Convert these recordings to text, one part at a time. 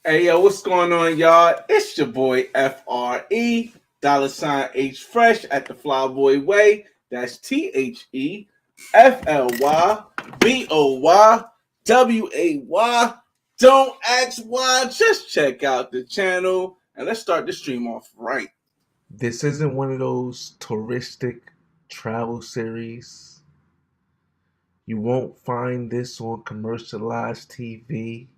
Hey yo, what's going on, y'all? It's your boy FRE, $H Fresh at the Flyboy Way. That's THEFLYBOYWAY. Don't ask why, just check out the channel and let's start the stream off right. This isn't one of those touristic travel series. You won't find this on commercialized TV.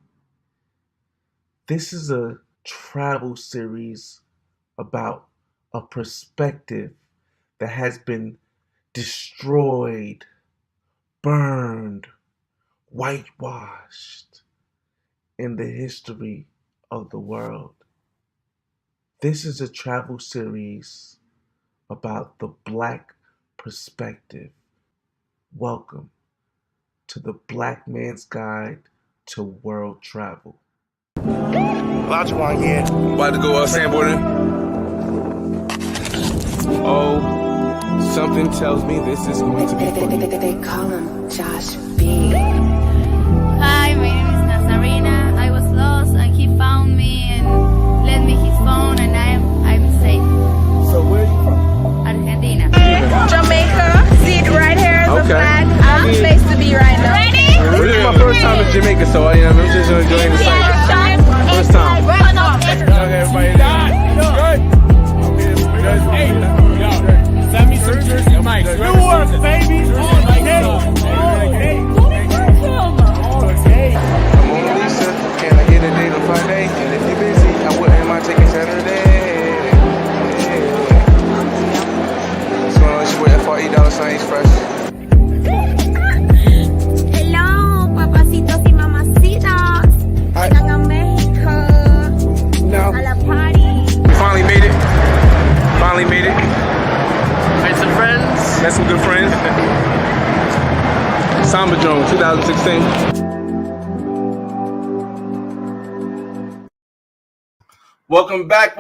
This is a travel series about a perspective that has been destroyed, burned, whitewashed in the history of the world. This is a travel series about the Black perspective. Welcome to the Black Man's Guide to World Travel. Olajuwon, yeah. About to go sandboarding. Oh, something tells me this is going to be funny. They call him Josh B. Hi, my name is Nazarena. I was lost and he found me and lent me his phone and I'm safe. So where are you from? Argentina. Jamaica. See it right here is a Okay. flag. Awesome place to be right now. Ready? This is my first time in Jamaica, so I'm just enjoying the sight. First time. Everybody good? Hey, send me some Jersey mics. Newark, baby. I'm Mona Lisa, can I get a date on Friday? And if you're busy, I wouldn't mind taking Saturday. What's going on? It's your boy FRE, $H Fresh. Hello, papacitos y mamacitas. Vengan a México. No. A la party. We finally made it. Finally made it. Hey, some friends. Met some good friends. Samba Drone 2016. Welcome back,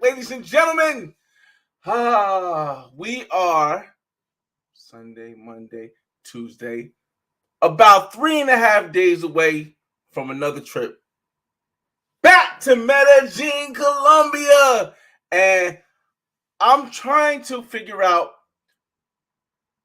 ladies and gentlemen. We are Sunday, Monday, Tuesday, about 3.5 days away from another trip back to Medellin, Colombia. And I'm trying to figure out,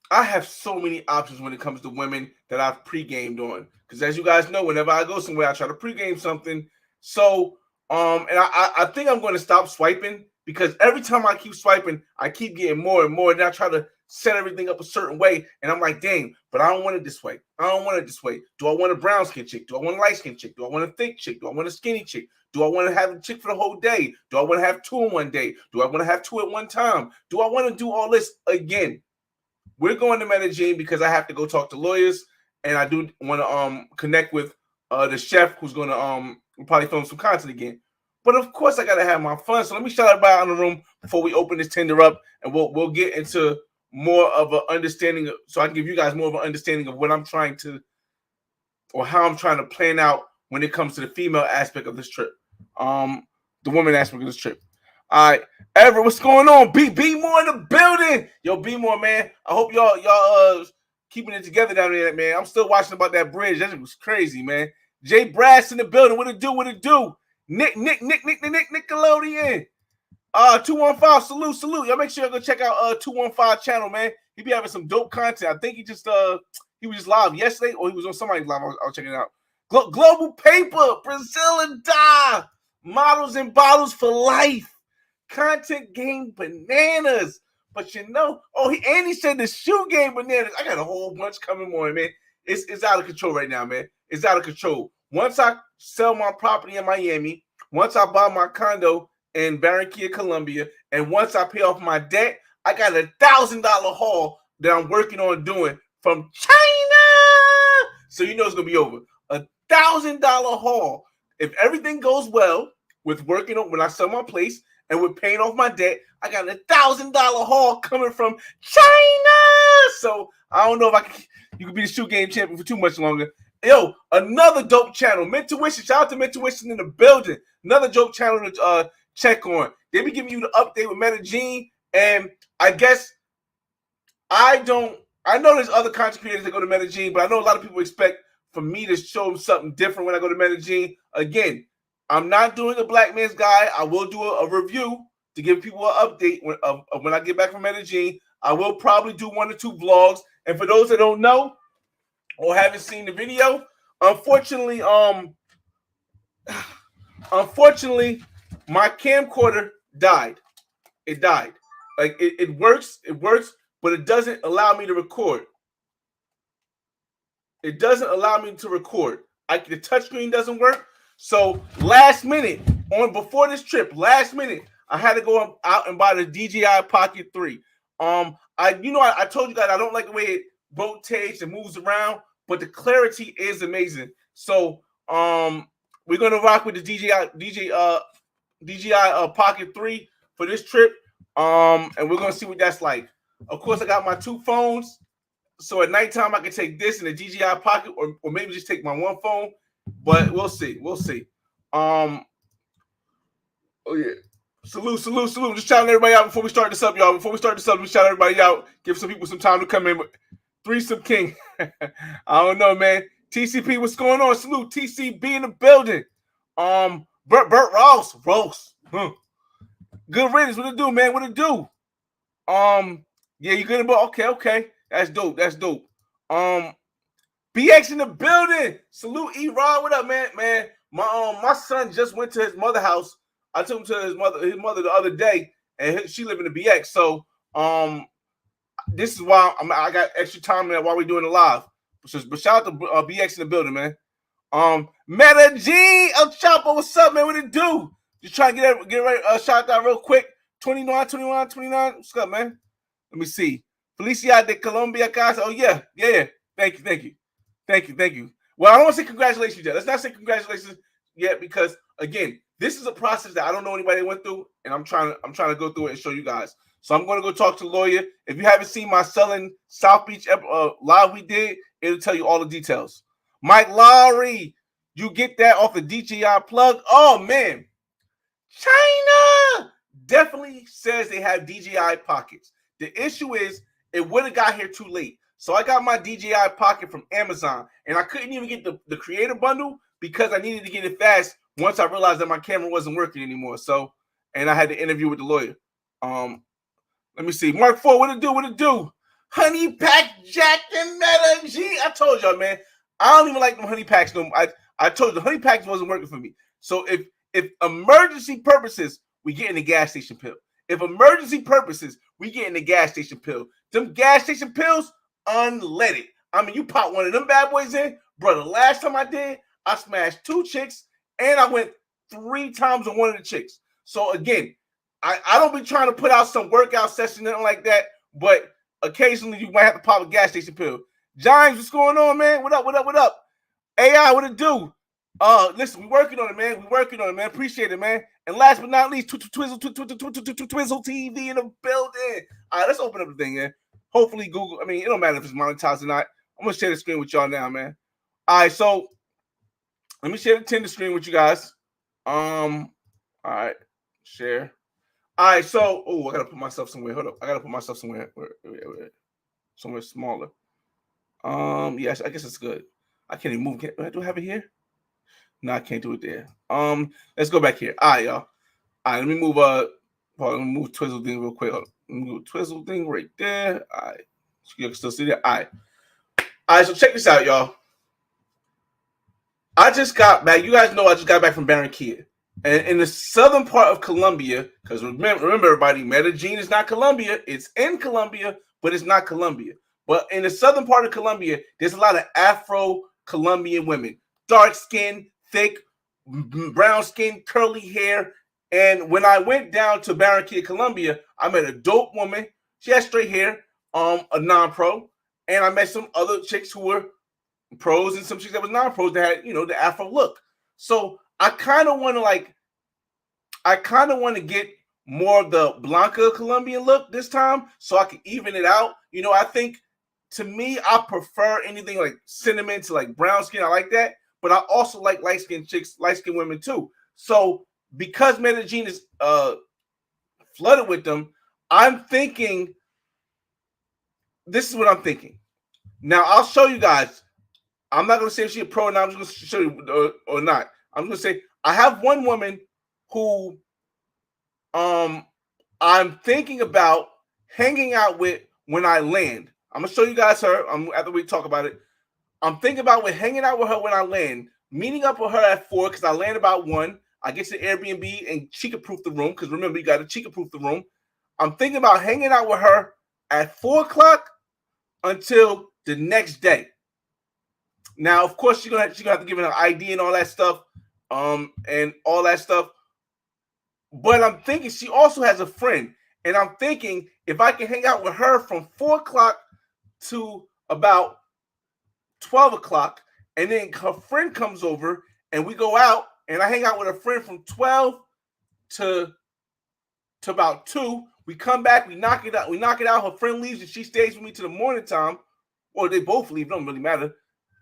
I have so many options when it comes to women that I've pre-gamed on. Because as you guys know, whenever I go somewhere, I try to pre-game something. So, and I think I'm going to stop swiping because every time I keep swiping, I keep getting more and more. And I try to set everything up a certain way. And I'm like, dang, but I don't want it this way. I don't want it this way. Do I want a brown skin chick? Do I want a light skin chick? Do I want a thick chick? Do I want a skinny chick? Do I want to have a chick for the whole day? Do I want to have two in one day? Do I want to have two at one time? Do I want to do all this again? We're going to Medellin because I have to go talk to lawyers. And I do want to connect with the chef who's going to probably film some content again. But of course, I got to have my fun. So let me shout everybody out in the room before we open this Tinder up. And we'll get into more of an understanding. So I can give you guys more of an understanding of what I'm trying to, or how I'm trying to plan out when it comes to the female aspect of this trip. The woman aspect of this trip. All right. Everett, what's going on? Be more in the building. Yo, be more, man. I hope y'all keeping it together down there, man. I'm still watching about that bridge. That was crazy, man. Jay Brass in the building. What it do? Nick Nickelodeon. 215, salute. Y'all make sure y'all go check out 215 channel, man. He be having some dope content. I think he was just live yesterday, or he was on somebody's live. I'll check it out. Global Paper, Brazil and Die, Models and Bottles for Life, Content Game Bananas. But he said the shoe game bananas. I got a whole bunch coming more, man. It's out of control right now, man. It's out of control. Once I sell my property in Miami, once I buy my condo in Barranquilla, Colombia, and once I pay off my debt, I got $1,000 haul that I'm working on doing from China. So you know it's gonna be over. $1,000 haul. If everything goes well with working on when I sell my place and with paying off my debt, I got $1,000 haul coming from China. So I don't know if you could be the shoe game champion for too much longer. Yo, another dope channel. Mentuition. Shout out to Mentuition in the building. Another dope channel to check on. They be giving you the update with Medellin. And I guess I know there's other content creators that go to Medellin, but I know a lot of people expect for me to show them something different when I go to Medellin. Again, I'm not doing a black man's guide. I will do a review to give people an update when I get back from Medellin. I will probably do 1 or 2 vlogs. And for those that don't know or haven't seen the video, unfortunately, my camcorder died. It died. Like it works, but it doesn't allow me to record. The touchscreen doesn't work. So last minute, before this trip, I had to go out and buy the DJI Pocket 3. I told you guys I don't like the way it rotates and moves around, but the clarity is amazing. So we're gonna rock with the DJI Pocket 3 for this trip. And we're gonna see what that's like. Of course, I got my 2 phones. So at nighttime, I can take this in the DJI Pocket, or maybe just take my 1 phone. But we'll see. Oh yeah. Salute. Just shouting everybody out before we start this up, y'all. Before we start this up, we shout everybody out. Give some people some time to come in. Threesome King. I don't know, man. TCP, what's going on? Salute. TCB in the building. Bert Ross. Huh. Good riddance. What it do, man? What it do? Yeah, you good about? Okay. That's dope. BX in the building. Salute E-Rod. What up, man? My son just went to his mother's house. I took him to his mother the other day, and she live in the BX. So this is why I got extra time while we're doing the live. But shout out to BX in the building, man. Medellin, El Chapo, what's up, man? What it do? Just trying to get ready. Shout out real quick. 29. What's up, man? Let me see. Felicia de Colombia, guys. Oh yeah. Thank you. Well, I don't want to say congratulations yet. Let's not say congratulations yet, because again, this is a process that I don't know anybody went through, and I'm trying to go through it and show you guys. So I'm going to go talk to the lawyer. If you haven't seen my Selling South Beach live we did, it'll tell you all the details. Mike Lowry, you get that off the DJI plug. Oh man, China definitely says they have DJI pockets. The issue is it would have got here too late. So I got my DJI Pocket from Amazon, and I couldn't even get the creator bundle because I needed to get it fast once I realized that my camera wasn't working anymore. So, and I had to interview with the lawyer. Let me see. Mark 4, what it do? Honey Pack Jack and Medellin. I told y'all, man. I don't even like them honey packs no more. I told you the honey packs wasn't working for me. So if emergency purposes, we get in the gas station pill. If emergency purposes, we get in the gas station pill. Them gas station pills, unleaded. I mean, you pop one of them bad boys in, brother. Last time I did, I smashed 2 chicks, and I went 3 times on one of the chicks. So again, I don't be trying to put out some workout session, nothing like that, but occasionally you might have to pop a gas station pill. James, what's going on, man? What up? AI, what it do? Listen, we working on it, man. Appreciate it, man. And last but not least, Twizzle TV in the building. All right, let's open up the thing, man. Hopefully Google, I mean, it don't matter if it's monetized or not. I'm going to share the screen with y'all now, man. All right, so let me share the Tinder screen with you guys. All right, share. All right, so, I got to put myself somewhere. Hold up. I got to put myself somewhere smaller. Yes, I guess it's good. I can't even move. Do I have it here? No, I can't do it there. Let's go back here. All right, y'all. All right, let me move Twizzle thing real quick. Hold on. Let me move Twizzle thing right there. All right. You can still see that. All right, so check this out, y'all. I just got back. You guys know I just got back from Barranquilla. And in the southern part of Colombia, because remember, everybody, Medellin is not Colombia. It's in Colombia, but it's not Colombia. But in the southern part of Colombia, there's a lot of Afro-Colombian women. Dark skin, thick, brown skin, curly hair. And when I went down to Barranquilla, Colombia, I met a dope woman. She had straight hair, a non-pro. And I met some other chicks who were pros and some chicks that was non-pros that had, the Afro look. So I kind of want to get more of the Blanca Colombian look this time so I can even it out. I think, to me, I prefer anything like cinnamon to like brown skin. I like that. But I also like light-skinned chicks, light-skinned women too. So because Medellin is flooded with them, I'm thinking, this is what I'm thinking. Now, I'll show you guys. I'm not gonna say if she's a pro or not. I'm just gonna show you or not. I'm gonna say I have one woman who I'm thinking about hanging out with when I land. I'm gonna show you guys her. After we talk about it. I'm thinking about hanging out with her when I land, meeting up with her at 4 because I land about 1. I get to the Airbnb and chica-proof the room because remember, you got to chica-proof the room. I'm thinking about hanging out with her at 4 o'clock until the next day. Now, of course, she's gonna have to give her ID and all that stuff, and all that stuff. But I'm thinking she also has a friend, and I'm thinking if I can hang out with her from 4 o'clock to about 12 o'clock, and then her friend comes over and we go out and I hang out with a friend from 12 to about 2. We come back, we knock it out. Her friend leaves and she stays with me to the morning time, or they both leave, don't really matter.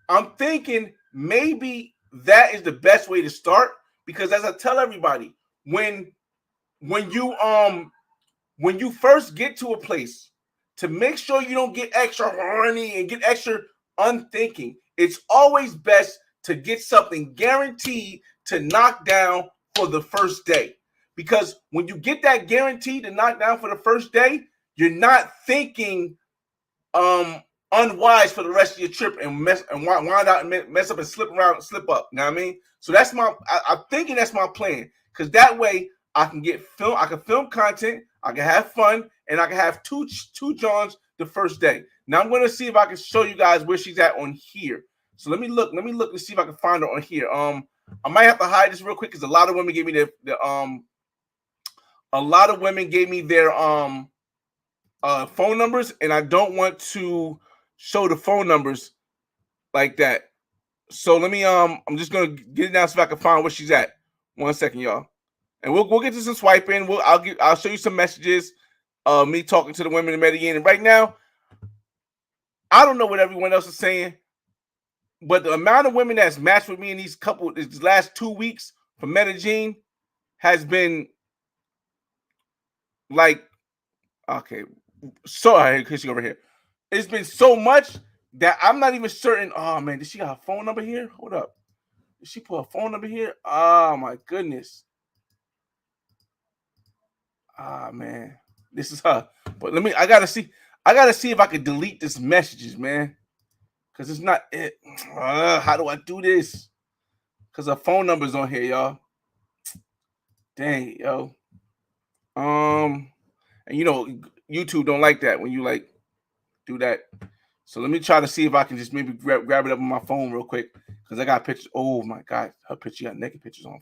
I'm thinking maybe that is the best way to start, because as I tell everybody, when you first get to a place, to make sure you don't get extra horny and get extra unthinking, it's always best to get something guaranteed to knock down for the first day. Because when you get that guaranteed to knock down for the first day, you're not thinking unwise for the rest of your trip and wind out and mess up and slip up. You know what I mean? So that's I'm thinking that's my plan. Because that way I can film content, I can have fun, and I can have two Johns the first day. Now I'm gonna see if I can show you guys where she's at on here. So let me look and see if I can find her on here. I might have to hide this real quick because a lot of women gave me their phone numbers, and I don't want to show the phone numbers like that. So let me I'm just gonna get it down so I can find where she's at. 1 second, y'all. And we'll get to some swiping. I'll show you some messages of me talking to the women in Medellin. And right now, I don't know what everyone else is saying, but the amount of women that's matched with me in these last 2 weeks from Medellin has been like, okay, sorry, because she over here. It's been so much that I'm not even certain. Oh man, did she got a phone number here? Hold up. Did she put a phone number here? Oh my goodness. Ah man, this is her. But I gotta see if I can delete this messages, man. Cause it's not it. How do I do this? Cause her phone number's on here, y'all. Dang, yo. And you know, YouTube don't like that when you like do that. So let me try to see if I can just maybe grab it up on my phone real quick. Cause I got pictures. Oh my god, her picture, she got naked pictures on her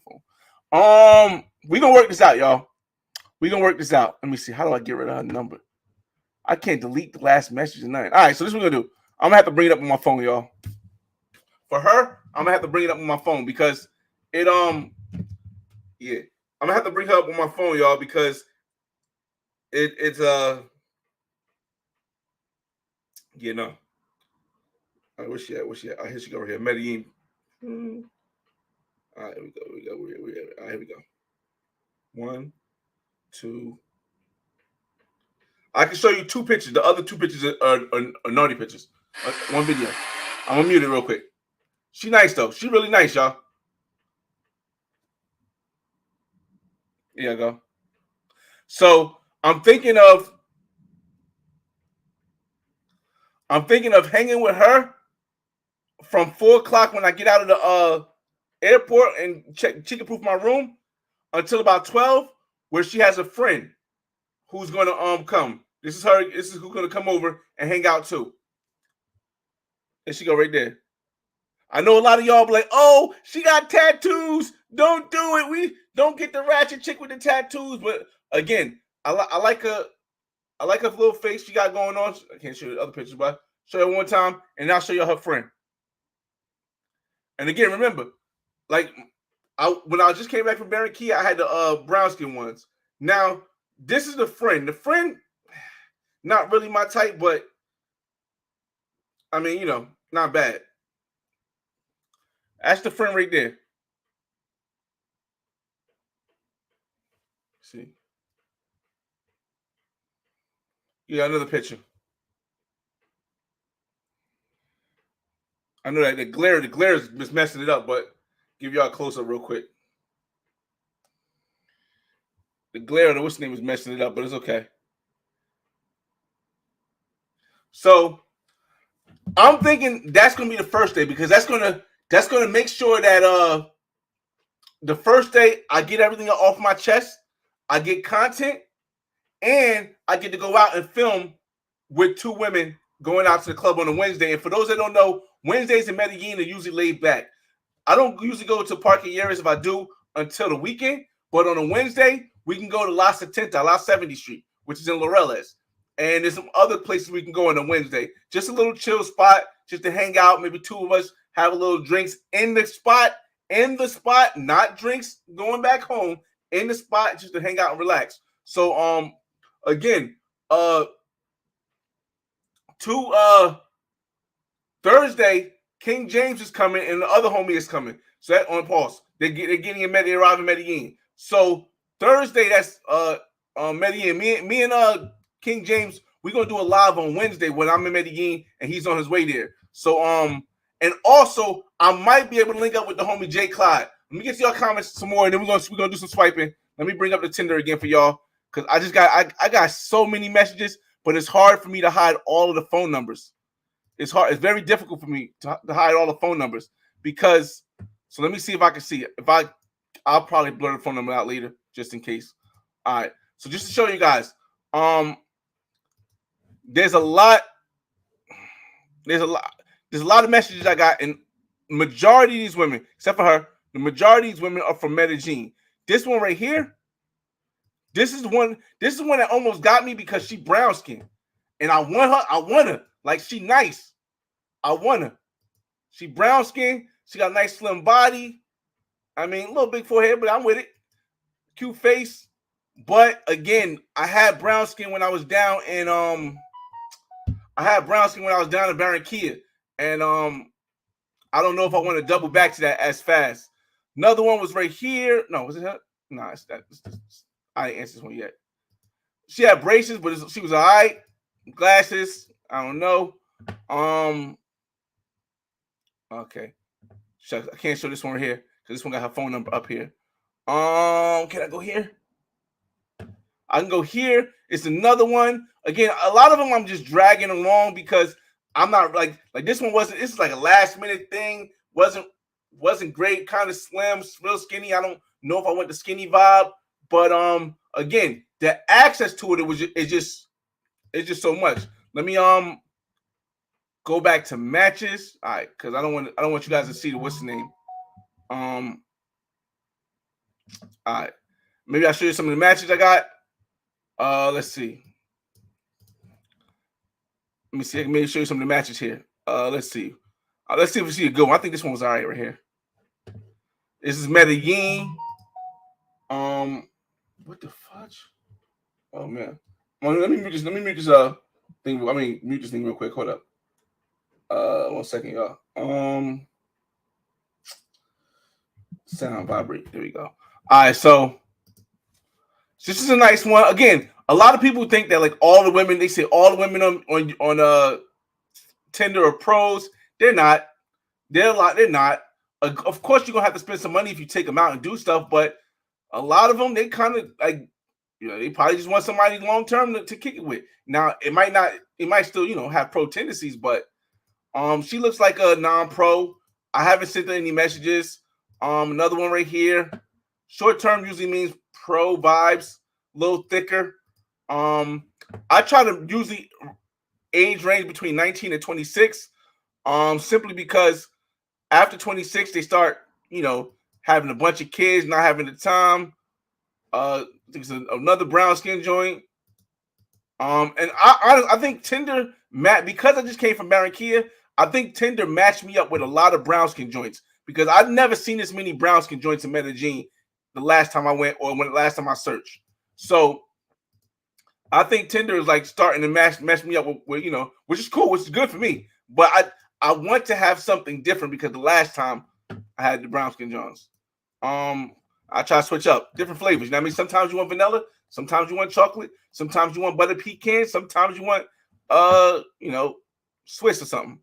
phone. We gonna work this out, y'all. We gonna work this out. Let me see. How do I get rid of her number? I can't delete the last message tonight. All right, so this is what we're gonna do. I'm gonna have to bring it up on my phone, y'all. For her, I'm gonna have to bring it up on my phone because it yeah. I'm gonna have to bring her up on my phone, y'all, because it's you know. All right, where's she at? Oh, here she go right here. Medellin. All right, here we go. All right, here we go. 1, 2. I can show you 2 pictures. The other 2 pictures are naughty pictures. One video. I'm gonna mute it real quick. She nice though. She really nice, y'all. Here I go. So I'm thinking of hanging with her from 4 o'clock when I get out of the airport and chicken-proof my room until about 12, where she has a friend who's gonna come. This is her. This is who's gonna come over and hang out too. And she go right there. I know a lot of y'all be like, "Oh, she got tattoos. Don't do it. We don't get the ratchet chick with the tattoos." But again, I like her. I like her little face she got going on. I can't show you the other pictures, but I'll show you one time, and I'll show you her friend. And again, remember, like when I just came back from Barranquilla, I had the brown skin ones. Now, this is the friend. The friend, not really my type, but I mean, you know, not bad. That's the friend right there. See, you got another picture. I know that the glare is just messing it up, but give y'all a close up real quick. The glare, the what's name is messing it up, but it's okay. So I'm thinking that's gonna be the first day because that's gonna make sure that the first day I get everything off my chest, I get content, and I get to go out and film with two women going out to the club on a Wednesday. And for those that don't know, Wednesdays in Medellin are usually laid back. I don't usually go to parking areas if I do until the weekend, but on a Wednesday, we can go to La 70th Street, which is in Laureles. And there's some other places we can go on a Wednesday. Just a little chill spot, just to hang out. Maybe two of us have a little drinks in the spot, not drinks going back home, in the spot, just to hang out and relax. So, again, Thursday, King James is coming and the other homie is coming. So that on pause. They're getting in Medellin, arriving in Medellin. So Thursday, that's Medellin. Me and King James, we're gonna do a live on Wednesday when I'm in Medellin and he's on his way there. So and also I might be able to link up with the homie Jay Clyde. Let me get to y'all comments some more, and then we're gonna do some swiping. Let me bring up the Tinder again for y'all because I got so many messages, but it's hard for me to hide all of the phone numbers. It's hard. It's very difficult for me to hide all the phone numbers because. So let me see if I can see it. I'll probably blur the phone number out later just in case. All right. So just to show you guys, there's a lot of messages I got, and majority of these women, except for her, the majority of these women are from Medellin. This one right here, this is one that almost got me because she brown skin, and I want her. Like, she nice. I want her. She brown skin. She got a nice slim body. I mean, a little big forehead, but I'm with it. Cute face. But again, I had brown skin when I was down in Barranquilla. And I don't know if I want to double back to that as fast. Another one was right here. No, was it her? No, it's that. I didn't answer this one yet. She had braces, but she was all right. Glasses. I don't know. Okay. Shucks, I can't show this one right here because this one got her phone number up here. Can I go here? I can go here. It's another one. Again, a lot of them I'm just dragging along because I'm not like this one wasn't. This is like a last minute thing. Wasn't great. Kind of slim, real skinny. I don't know if I went the skinny vibe, but again, the access to it it's just so much. Let me go back to matches. All right, because I don't want you guys to see what's the name. All right. Maybe I'll show you some of the matches I got. Let's see. Let me see. I can maybe show you some of the matches here. Let's see. Let's see if we see a good one. I think this one was all right here. This is Medellin. What the fudge? Oh man. Let me mute this thing. Mute this thing real quick. Hold up. 1 second, y'all. Sound vibrate. There we go. All right, so this is a nice one. Again, a lot of people think that like all the women, they say all the women on Tinder are pros. They're not. They're not. Of course, you're gonna have to spend some money if you take them out and do stuff, but a lot of them, they kind of like, they probably just want somebody long term to kick it with. Now, it might still, have pro tendencies, but she looks like a non-pro. I haven't sent her any messages. Another one right here. Short term usually means pro vibes, a little thicker. I try to usually age range between 19 and 26. Simply because after 26 they start, having a bunch of kids, not having the time. There's another brown skin joint. And I think Tinder because I just came from Barranquilla, I think Tinder matched me up with a lot of brown skin joints because I've never seen this many brown skin joints in Medellin the last time I went or the last time I searched. So I think Tinder is like starting to match me up with which is cool, which is good for me. But I want to have something different because the last time I had the brown skin joints. I try to switch up different flavors. You know what I mean? Sometimes you want vanilla, sometimes you want chocolate, sometimes you want butter pecan, sometimes you want Swiss or something.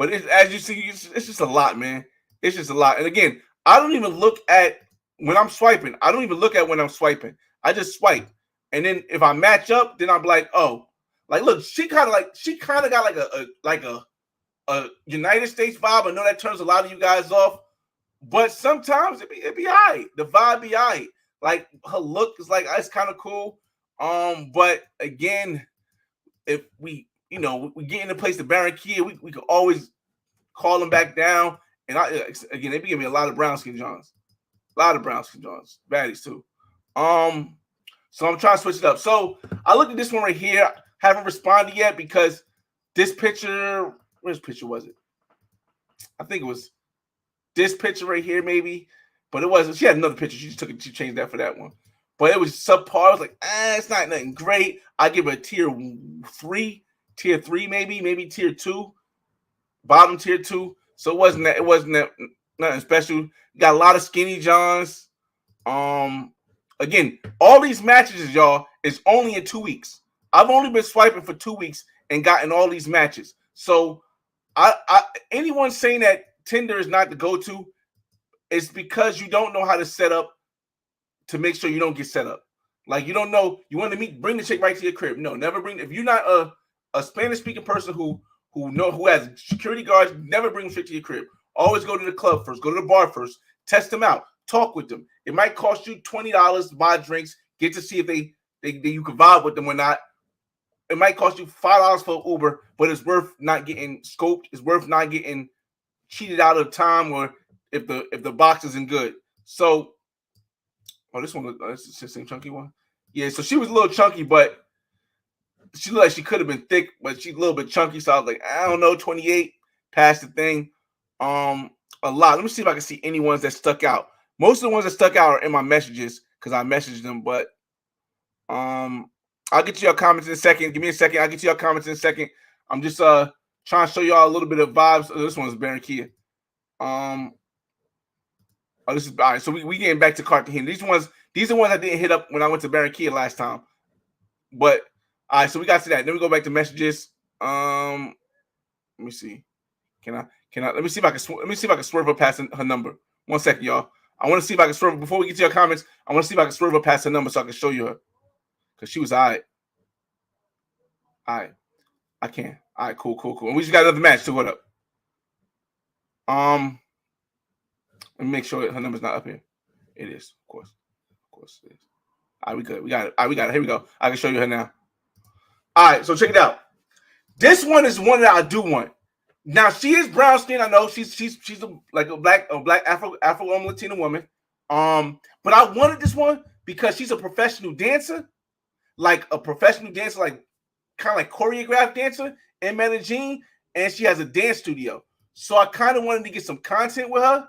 But as you see, it's just a lot, man. It's just a lot. And again, I don't even look at when I'm swiping. I don't even look at when I'm swiping. I just swipe, and then if I match up, then I'm like, oh, like look, she kind of got like a United States vibe. I know that turns a lot of you guys off, but sometimes it be alright. The vibe be alright. Like her look is like it's kind of cool. But again, if we we get in the place to Barranquilla, we could always call them back down. And again, they be giving me a lot of brown skin Johns, baddies too. So I'm trying to switch it up. So I looked at this one right here. Haven't responded yet because this picture. Which picture was it? I think it was this picture right here, maybe. But it wasn't. She had another picture. She just took it. She changed that for that one. But it was subpar. I was like, it's not nothing great. I give it a tier 3, maybe tier 2, bottom tier 2. So it wasn't that nothing special. Got a lot of skinny Johns. Again, all these matches, y'all, is only in 2 weeks. I've only been swiping for 2 weeks and gotten all these matches. So anyone saying that Tinder is not the go-to, it's because you don't know how to set up to make sure you don't get set up. Like you don't know, you want to bring the chick right to your crib. No, never bring. If you're not a Spanish-speaking person who has security guards, never bring them straight to your crib. Always go to the club first, go to the bar first, test them out, talk with them. It might cost you $20 to buy drinks, get to see if they you can vibe with them or not. It might cost you $5 for Uber, but it's worth not getting scoped. It's worth not getting cheated out of time, or if the box isn't good. So, this one, this is the same chunky one. Yeah, so she was a little chunky, but she looked like she could have been thick, but she's a little bit chunky. So I was like, I don't know, 28 past the thing. A lot. Let me see if I can see any ones that stuck out. Most of the ones that stuck out are in my messages because I messaged them, but I'll get to your comments in a second. Give me a second. I'll get to your comments in a second. I'm just trying to show y'all a little bit of vibes. Oh, this one's Barranquilla. This is all right. So we getting back to Cartagena. These are ones I didn't hit up when I went to Barranquilla last time. But all right, so we got to that. Then we go back to messages. Let me see. Can I let me see if I can swerve her past her number. 1 second, y'all. I want to see if I can swerve before we get to your comments. I want to see if I can swerve her past her number so I can show you her. Because she was all right. All right. I can. All right, cool. And we just got another match too. What up? Let me make sure her number's not up here. It is, of course. It is. All right, we good. We got it. All right, we got it. Here we go. I can show you her now. All right, so check it out. This one is one that I do want. Now she is brown skin. I know she's like a black Afro Latina woman. But I wanted this one because she's a professional dancer, like kind of like choreographed dancer in Medellin, and she has a dance studio. So I kind of wanted to get some content with her.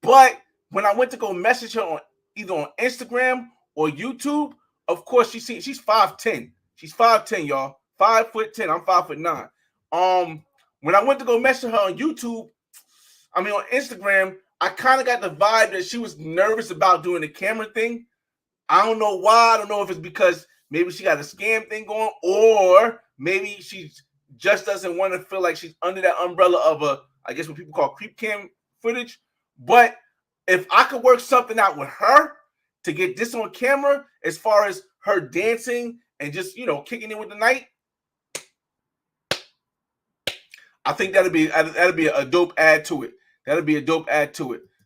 But when I went to go message her either on Instagram or YouTube, of course she's 5'10". She's 5'10", y'all. 5'10". I'm 5'9". When I went to go message her on on Instagram, I kind of got the vibe that she was nervous about doing the camera thing. I don't know why. I don't know if it's because maybe she got a scam thing going, or maybe she just doesn't want to feel like she's under that umbrella of what people call creep cam footage. But if I could work something out with her to get this on camera, as far as her dancing and just, kicking in with the night, I think that'd be a dope add to it.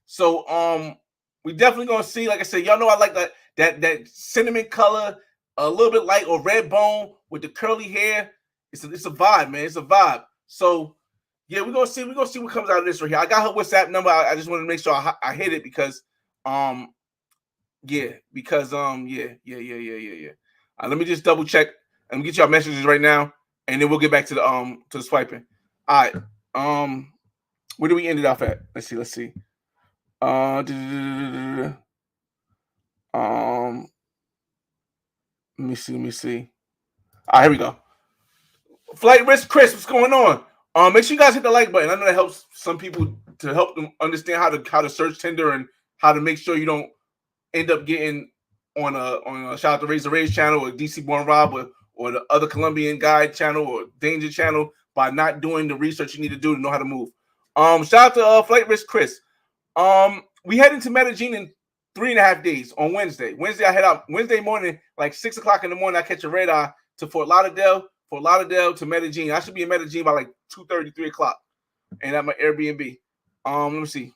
So we definitely gonna see. Like I said, y'all know I like that cinnamon color, a little bit light or red bone with the curly hair. It's a vibe, man. It's a vibe. So yeah, we're gonna see what comes out of this right here. I got her WhatsApp number. I just want to make sure I hit it because yeah. Let me just double check and get y'all messages right now, and then we'll get back to the swiping. All right. Where do we end it off at? Let's see. Let me see. All right, here we go. Flight Risk Chris, what's going on? Make sure you guys hit the like button. I know that helps some people to help them understand how to search Tinder and how to make sure you don't end up getting on a shout out to Razor Ray's channel or DC Born Rob or the other Colombian guy channel or Danger channel. by not doing the research you need to do to know how to move. Shout out to Flight Risk Chris. We head into Medellin in 3.5 days on Wednesday. Wednesday, I head out Wednesday morning, like 6 o'clock in the morning. I catch a red eye to Fort Lauderdale to Medellin. I should be in Medellin by like 2:30, 3 o'clock, and at my Airbnb. Let me see.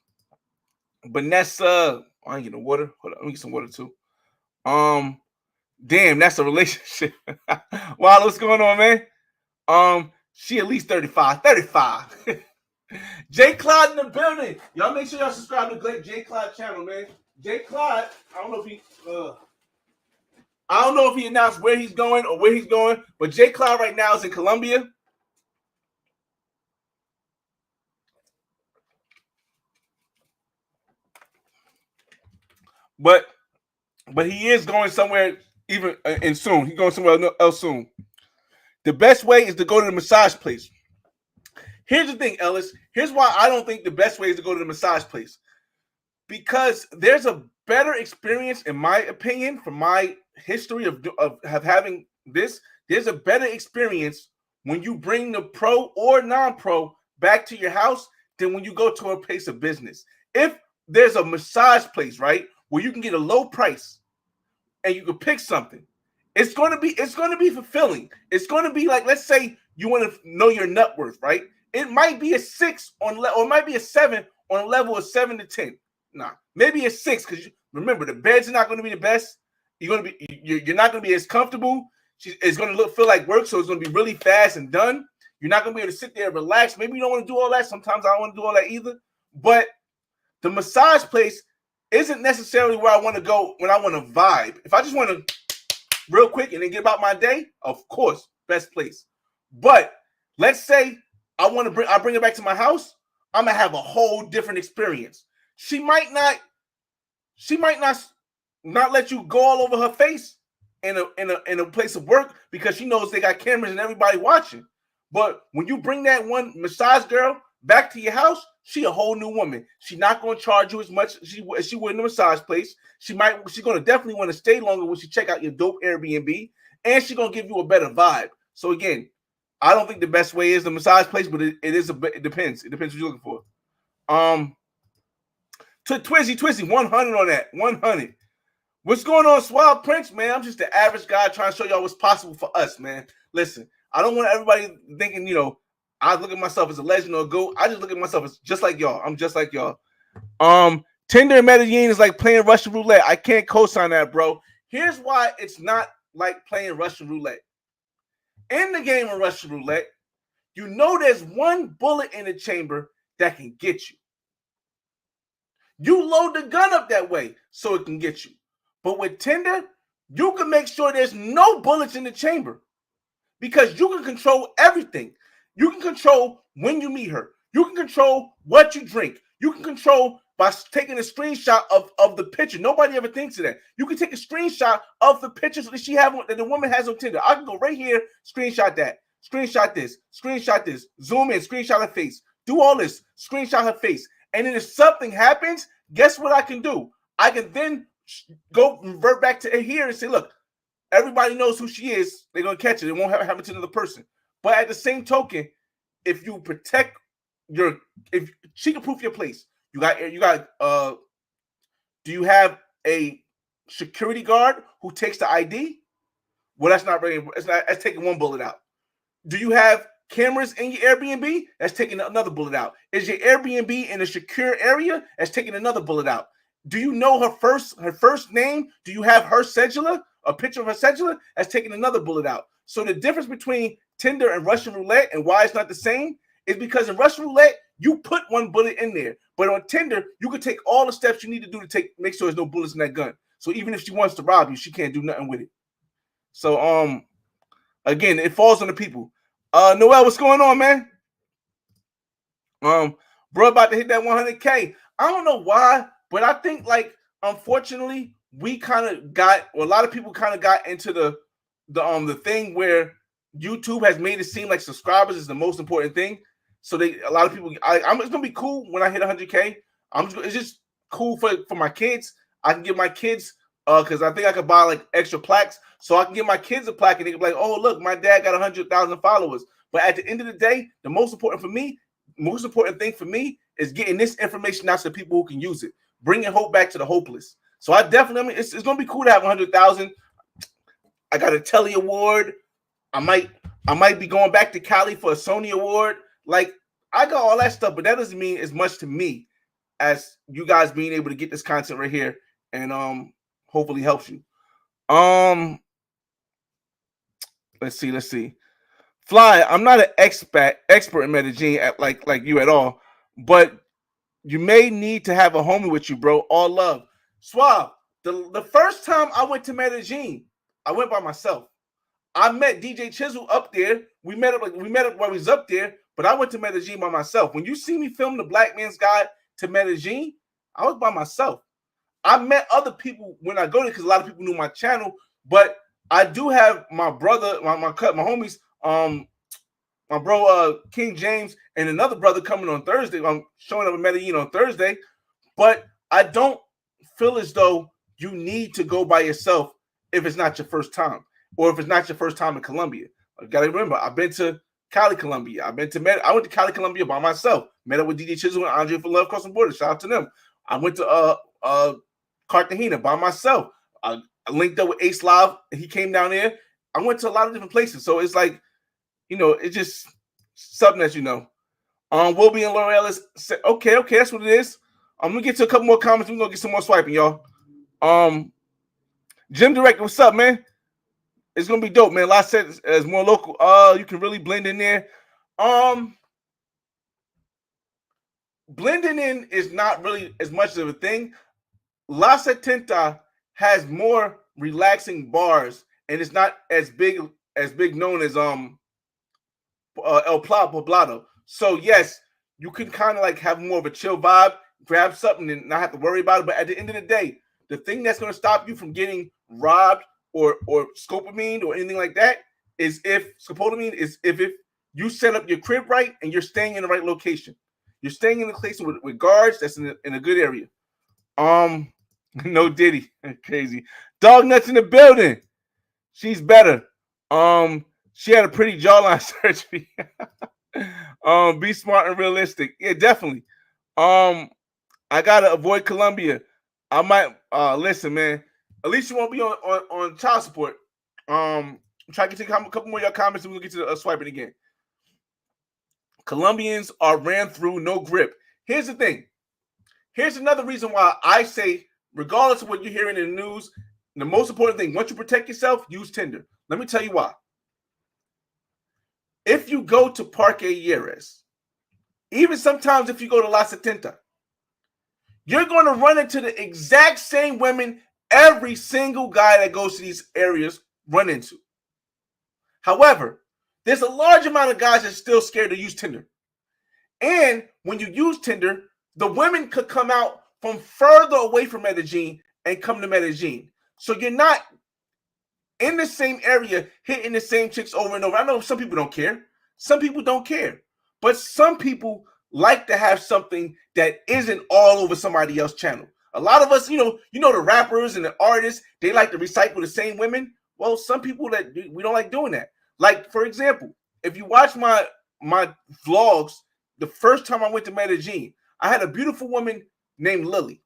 Vanessa, I ain't getting water. Hold on, let me get some water too. Damn, that's a relationship. Wow, what's going on, man? She at least 35. 35. J. Clyde in the building. Y'all make sure y'all subscribe to J. Clyde channel, man. J. Clyde, I don't know if he announced where he's going or where he's going, but J. Clyde right now is in Colombia. But he is going somewhere even and soon. He's going somewhere else soon. The best way is to go to the massage place. Here's the thing, Ellis. Here's why I don't think the best way is to go to the massage place. Because there's a better experience, in my opinion, from my history of having this. There's a better experience when you bring the pro or non-pro back to your house than when you go to a place of business. If there's a massage place, right, where you can get a low price and you can pick something, it's going to be fulfilling. It's going to be like, let's say you want to know your net worth, right? It might be a 6 or it might be a 7 on a level of 7 to 10. Nah, maybe a 6, because remember, the beds are not going to be the best. You're not going to be as comfortable. It's going to feel like work, so it's going to be really fast and done. You're not going to be able to sit there and relax. Maybe you don't want to do all that. Sometimes I don't want to do all that either. But the massage place isn't necessarily where I want to go when I want to vibe. If I just want to real quick and then get about my day, of course, best place. But let's say I bring it back to my house, I'm gonna have a whole different experience. She might not let you go all over her face in a place of work because she knows they got cameras and everybody watching. But when you bring that one massage girl back to your house, she a whole new woman. She's not going to charge you as much as she would in the massage place. She's going to definitely want to stay longer when she check out your dope Airbnb, and she's going to give you a better vibe. So again, I don't think the best way is the massage place, but it depends. It depends what you're looking for. To Twizzy, 100 on that. 100. What's going on, Swab Prince, man? I'm just the average guy trying to show y'all what's possible for us, man. Listen, I don't want everybody thinking, I look at myself as a legend or a GOAT. I just look at myself as just like y'all. I'm just like y'all. Tinder in Medellin is like playing Russian roulette. I can't co-sign that, bro. Here's why it's not like playing Russian roulette. In the game of Russian roulette, there's one bullet in the chamber that can get you. You load the gun up that way so it can get you. But with Tinder, you can make sure there's no bullets in the chamber because you can control everything. You can control when you meet her. You can control what you drink. You can control by taking a screenshot of the picture. Nobody ever thinks of that. You can take a screenshot of the pictures that the woman has on Tinder. I can go right here, screenshot that, screenshot this, zoom in, screenshot her face, do all this, screenshot her face. And then if something happens, guess what I can do? I can then go revert back to here and say, look, everybody knows who she is. They're going to catch it. It won't happen to another person. But at the same token, if you protect if she can proof your place, do you have a security guard who takes the ID? Well, that's taking one bullet out. Do you have cameras in your Airbnb? That's taking another bullet out. Is your Airbnb in a secure area? That's taking another bullet out. Do you know her first name? Do you have her cedula? A picture of her cedula? That's taking another bullet out. So the difference between Tinder and Russian roulette and why it's not the same is because in Russian roulette, you put one bullet in there. But on Tinder, you can take all the steps you need to do to make sure there's no bullets in that gun. So even if she wants to rob you, she can't do nothing with it. So again, it falls on the people. Noel, what's going on, man? Bro, about to hit that 100K. I don't know why, but I think unfortunately, a lot of people kind of got into the thing where YouTube has made it seem like subscribers is the most important thing. So a lot of people, it's gonna be cool when I hit 100K. It's just cool for my kids. I can give my kids Because I think I could buy like extra plaques, so I can give my kids a plaque, and they can be like, "Oh, look, my dad got 100,000 followers." But at the end of the day, the most important thing for me is getting this information out to the people who can use it, bringing hope back to the hopeless. So I definitely, it's gonna be cool to have 100,000. I got a Telly Award. I might be going back to Cali for a Sony Award. Like, I got all that stuff, but that doesn't mean as much to me as you guys being able to get this content right here, and hopefully helps you. Let's see. Fly, I'm not an expert in Medellin at like you at all, but you may need to have a homie with you, bro. All love. Suave, the first time I went to Medellin, I went by myself. I met DJ Chisel up there. We met up while we was up there, but I went to Medellin by myself. When you see me film the Black Man's Guide to Medellin, I was by myself. I met other people when I go there because a lot of people knew my channel, but I do have my brother, my homies, my bro King James, and another brother coming on Thursday. I'm showing up in Medellin on Thursday, but I don't feel as though you need to go by yourself if it's not your first time, or if it's not your first time in Colombia. You gotta remember, I've been to Cali, Colombia. I went to Cali, Colombia by myself. Met up with DJ Chisel and Andre for Love Crossing Borders. Shout out to them. I went to Cartagena by myself. I linked up with Ace Live. He came down there. I went to a lot of different places. So it's like, it's just something that you know. Will be in L'Oreal said, okay, that's what it is. I'm gonna get to a couple more comments. We're gonna get some more swiping, y'all. Jim Director, what's up, man? It's gonna be dope, man. Like I said, it's more local. You can really blend in there. Blending in is not really as much of a thing. La Setenta has more relaxing bars, and it's not as big known as El Poblado. So yes, you can kind of like have more of a chill vibe, grab something and not have to worry about it. But at the end of the day, the thing that's going to stop you from getting robbed or scopolamine or anything like that is if you set up your crib right and you're staying in the right location. You're staying in a place with guards that's in a good area. No Diddy. Crazy. Dog Nuts in the building. She's better. She had a pretty jawline surgery. Be smart and realistic. Yeah, definitely. I gotta avoid Colombia. I might listen, man. At least you won't be on child support. Try to take a couple more of your comments and we'll get to the swiping again. Colombians are ran through, no grip. Here's the thing. Here's another reason why I say, regardless of what you're hearing in the news, the most important thing, once you protect yourself, use Tinder. Let me tell you why. If you go to Parque Yeres, even sometimes if you go to La Setenta, you're going to run into the exact same women every single guy that goes to these areas run into. However, there's a large amount of guys that's still scared to use Tinder. And when you use Tinder, the women could come out from further away from Medellin and come to Medellin. So you're not in the same area hitting the same chicks over and over. I know some people don't care. Some people don't care. But some people like to have something that isn't all over somebody else's channel. A lot of us, the rappers and the artists, they like to recycle the same women. Well, some people that we don't like doing that. Like, for example, if you watch my vlogs, the first time I went to Medellin, I had a beautiful woman named Lily.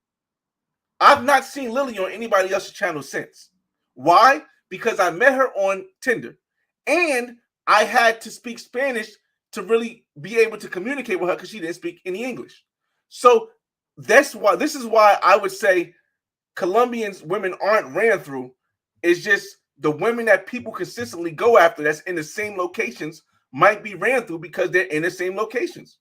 I've not seen Lily on anybody else's channel since. Why? Because I met her on Tinder. And I had to speak Spanish to really be able to communicate with her because she didn't speak any English. So this is why I would say Colombians women aren't ran through. It's just the women that people consistently go after that's in the same locations might be ran through because they're in the same locations.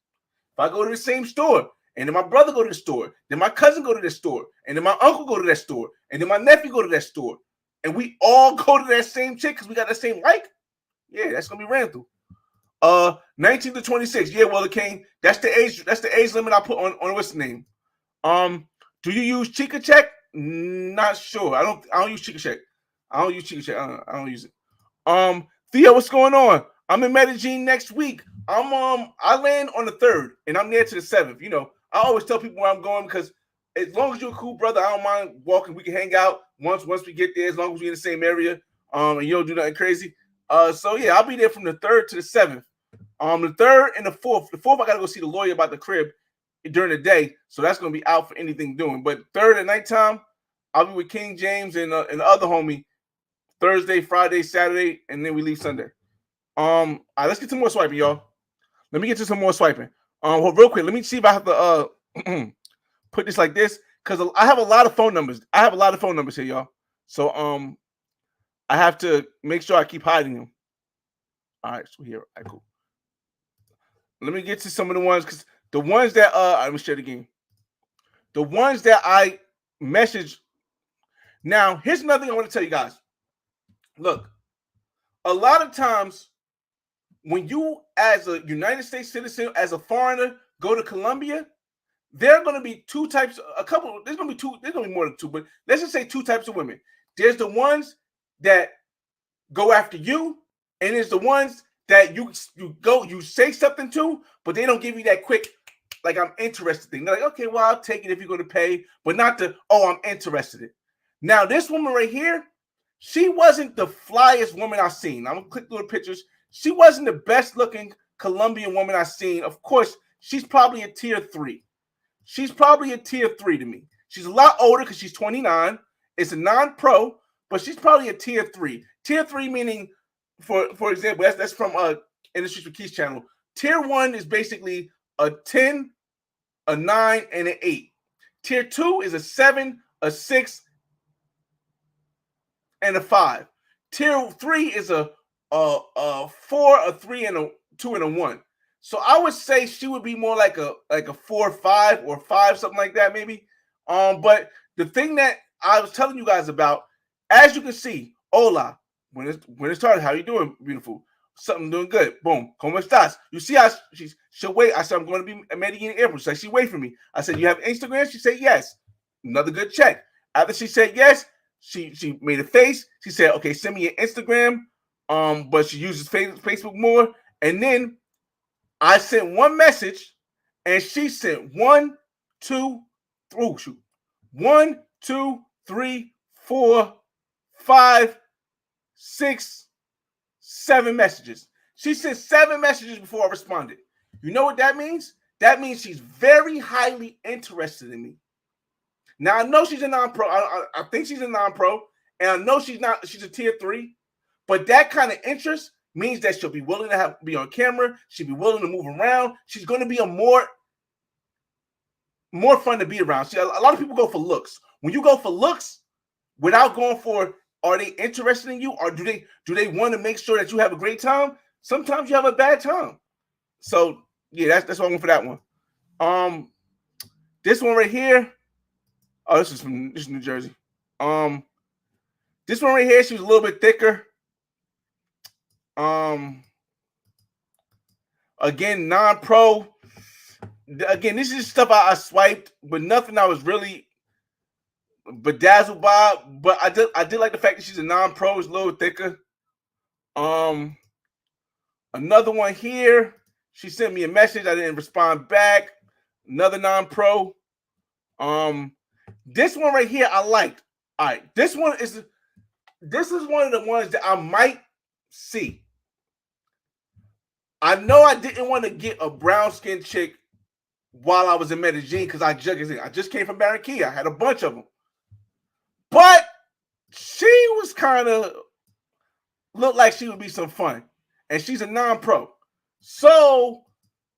If I go to the same store, and then my brother go to the store, then my cousin go to the store, and then my uncle go to that store, and then my nephew go to that store, and we all go to that same chick because we got the same like, yeah, that's gonna be ran through. 19 to 26. Yeah, well, King, that's the age limit I put on what's the name. Do you use Chica Check? Not sure. I don't use Chica Check. I don't use Chica Check. I don't use it. Theo, what's going on? I'm in Medellin next week. I land on the 3rd and I'm there to the 7th. I always tell people where I'm going because as long as you're a cool brother, I don't mind walking. We can hang out once we get there, as long as we're in the same area. And you don't do nothing crazy. So yeah, I'll be there from the 3rd to the 7th. The 3rd and the 4th. The 4th, I gotta go see the lawyer about the crib during the day, so that's gonna be out for anything doing. But 3rd at nighttime, I'll be with King James and the other homie Thursday, Friday, Saturday, and then we leave Sunday. All right, let's get some more swiping, y'all. Let me get to some more swiping. Well, real quick, let me see if I have to put this like this, because I have a lot of phone numbers. I have a lot of phone numbers here, y'all. So I have to make sure I keep hiding them. All right, so here, all right, cool. Let me get to some of the ones, because the ones that let me share the game. The ones that I messaged. Now, here's another thing I want to tell you guys. Look, a lot of times when you, as a United States citizen, as a foreigner, go to Colombia, there are going to be two types, there's going to be more than two, but let's just say two types of women. There's the ones that go after you, and there's the ones that you say something to, but they don't give you that quick, like, I'm interested thing. They're like, okay, well, I'll take it if you're going to pay, but not the, oh, I'm interested in. Now, this woman right here, she wasn't the flyest woman I've seen. I'm going to click through the pictures. She wasn't the best looking Colombian woman I've seen. Of course, she's probably a tier 3. She's probably a tier 3 to me. She's a lot older because she's 29. It's a non-pro, but she's probably a tier 3. Tier 3 meaning, for example, that's from Industries for Keys channel. Tier 1 is basically a 10, a 9, and an 8. Tier 2 is a 7, a 6, and a 5. Tier 3 is a 4, a 3, and a 2, and a 1. So I would say she would be more like a 4, 5, or 5, something like that, maybe. But the thing that I was telling you guys about, as you can see, hola, when it started, how you doing, beautiful? Something doing good. Boom. ¿Cómo estás? You see how she'll wait. I said, I'm going to be at Medellin Airport. She's like, she wait for me. I said, you have Instagram? She said, yes. Another good check. After she said yes, she made a face. She said, okay, send me your Instagram. But she uses Facebook more. And then I sent one message, and she sent 1, 2, 3, 4, 5, 6, 7 messages. She sent 7 messages before I responded. You know what that means? That means she's very highly interested in me. Now, I know she's a non-pro. I think she's a non-pro, and I know she's a tier 3, but that kind of interest means that she'll be willing to be on camera. She'll be willing to move around. She's going to be a more fun to be around. See, a lot of people go for looks. When you go for looks, without going for, are they interested in you, or do they want to make sure that you have a great time? Sometimes you have a bad time. So yeah, that's why I went for that one. This one right here. Oh, this is New Jersey. This one right here, she was a little bit thicker. Again, non-pro. Again, this is stuff I swiped, but nothing I was really bedazzled by. But I did like the fact that she's a non-pro, is a little thicker. Another one here. She sent me a message. I didn't respond back. Another non-pro. This one right here, I liked. All right, this is one of the ones that I might see. I know I didn't want to get a brown-skinned chick while I was in Medellin because I just came from Barranquilla. I had a bunch of them. But she was kind of looked like she would be some fun. And she's a non-pro. So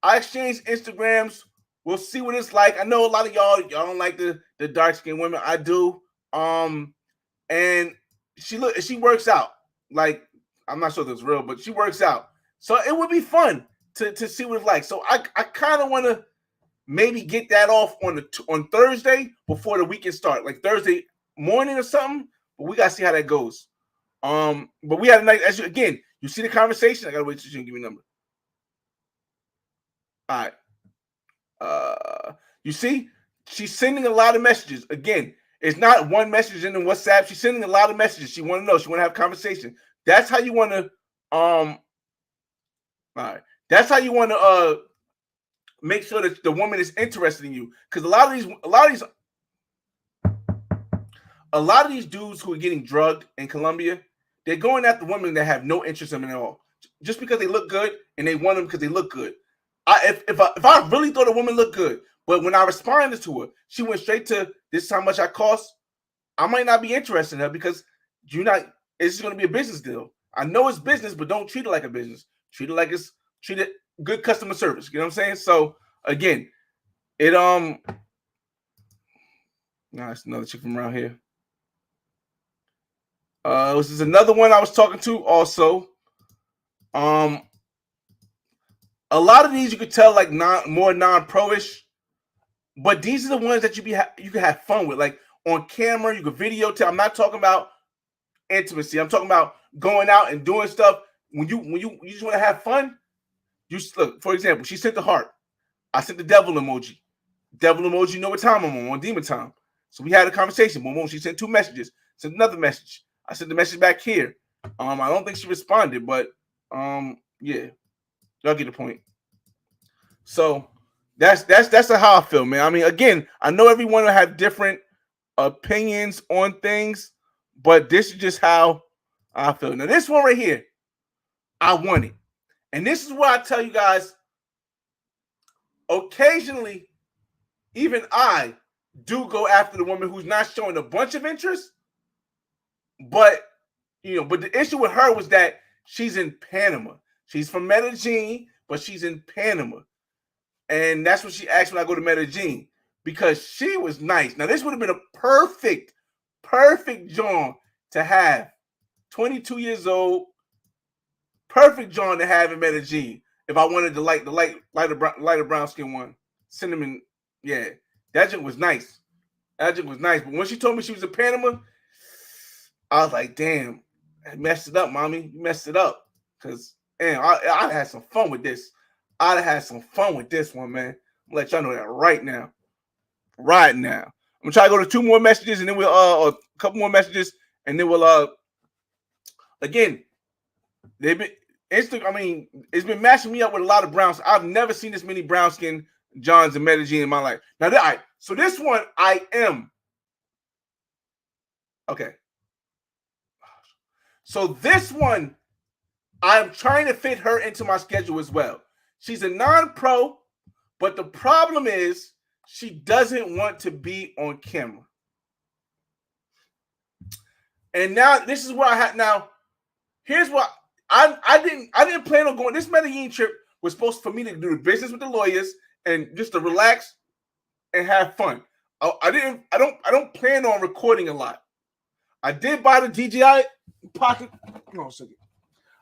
I exchanged Instagrams. We'll see what it's like. I know a lot of y'all don't like the dark-skinned women. I do. And she works out. Like, I'm not sure if it's real, but she works out. So it would be fun to see what it's like. So I kind of want to maybe get that off on Thursday before the weekend start, like Thursday morning or something. But we gotta see how that goes. But we had a night. Again, you see the conversation. I gotta wait till you give me a number. All right. You see, she's sending a lot of messages. Again, it's not one message in the WhatsApp. She's sending a lot of messages. She want to know. She want to have a conversation. That's how you want to. All right. That's how you want to make sure that the woman is interested in you. Because a lot of these a lot of these dudes who are getting drugged in Colombia, they're going after women that have no interest in them at all, just because they look good and they want them because they look good. If I really thought a woman looked good, but when I responded to her, she went straight to this is how much I cost. I might not be interested in her because you're not. It's going to be a business deal. I know it's business, but don't treat it like a business. Treat it good customer service. You know what I'm saying? So again, it nah, it's another chick from around here. This is another one I was talking to also. A lot of these you could tell like more non-pro-ish, but these are the ones that you can have fun with, like on camera. You can videotape. I'm not talking about intimacy. I'm talking about going out and doing stuff. When you just want to have fun, you look. For example, she sent the heart. I sent the devil emoji. Devil emoji. You know what time I'm on demon time. So we had a conversation. Boom, she sent 2 messages. Sent another message. I sent the message back here. I don't think she responded, but yeah, y'all get the point. So that's how I feel, man. I mean, again, I know everyone will have different opinions on things, but this is just how I feel. Now, this one right here, I want it. And this is where I tell you guys, occasionally, even I do go after the woman who's not showing a bunch of interest. But, but the issue with her was that she's in Panama. She's from Medellin, but she's in Panama. And that's what she asked when I go to Medellin, because she was nice. Now, this would have been a perfect John to have. 22 years old, perfect John to have in Medellin. If I wanted to like the lighter brown skin one, cinnamon, yeah, that joke was nice. That joke was nice. But when she told me she was in Panama, I was like, damn, I messed it up, mommy. You messed it up. Because, damn, I had some fun with this. I'd have had some fun with this one, man. I'm gonna let y'all know that right now. Right now. I'm gonna try to go to 2 more messages, and then we'll a couple more messages, and then we'll again, they've been it's been matching me up with a lot of browns. I've never seen this many brown skin Johns in Medellin in my life. Now, all right, so this one I am. Okay. So this one, I'm trying to fit her into my schedule as well. She's a non-pro, but the problem is she doesn't want to be on camera. And now this is where I had now. Here's what I didn't plan on going. This Medellin trip was supposed for me to do the business with the lawyers and just to relax and have fun. I don't plan on recording a lot. I did buy the DJI Pocket. Hold on a second.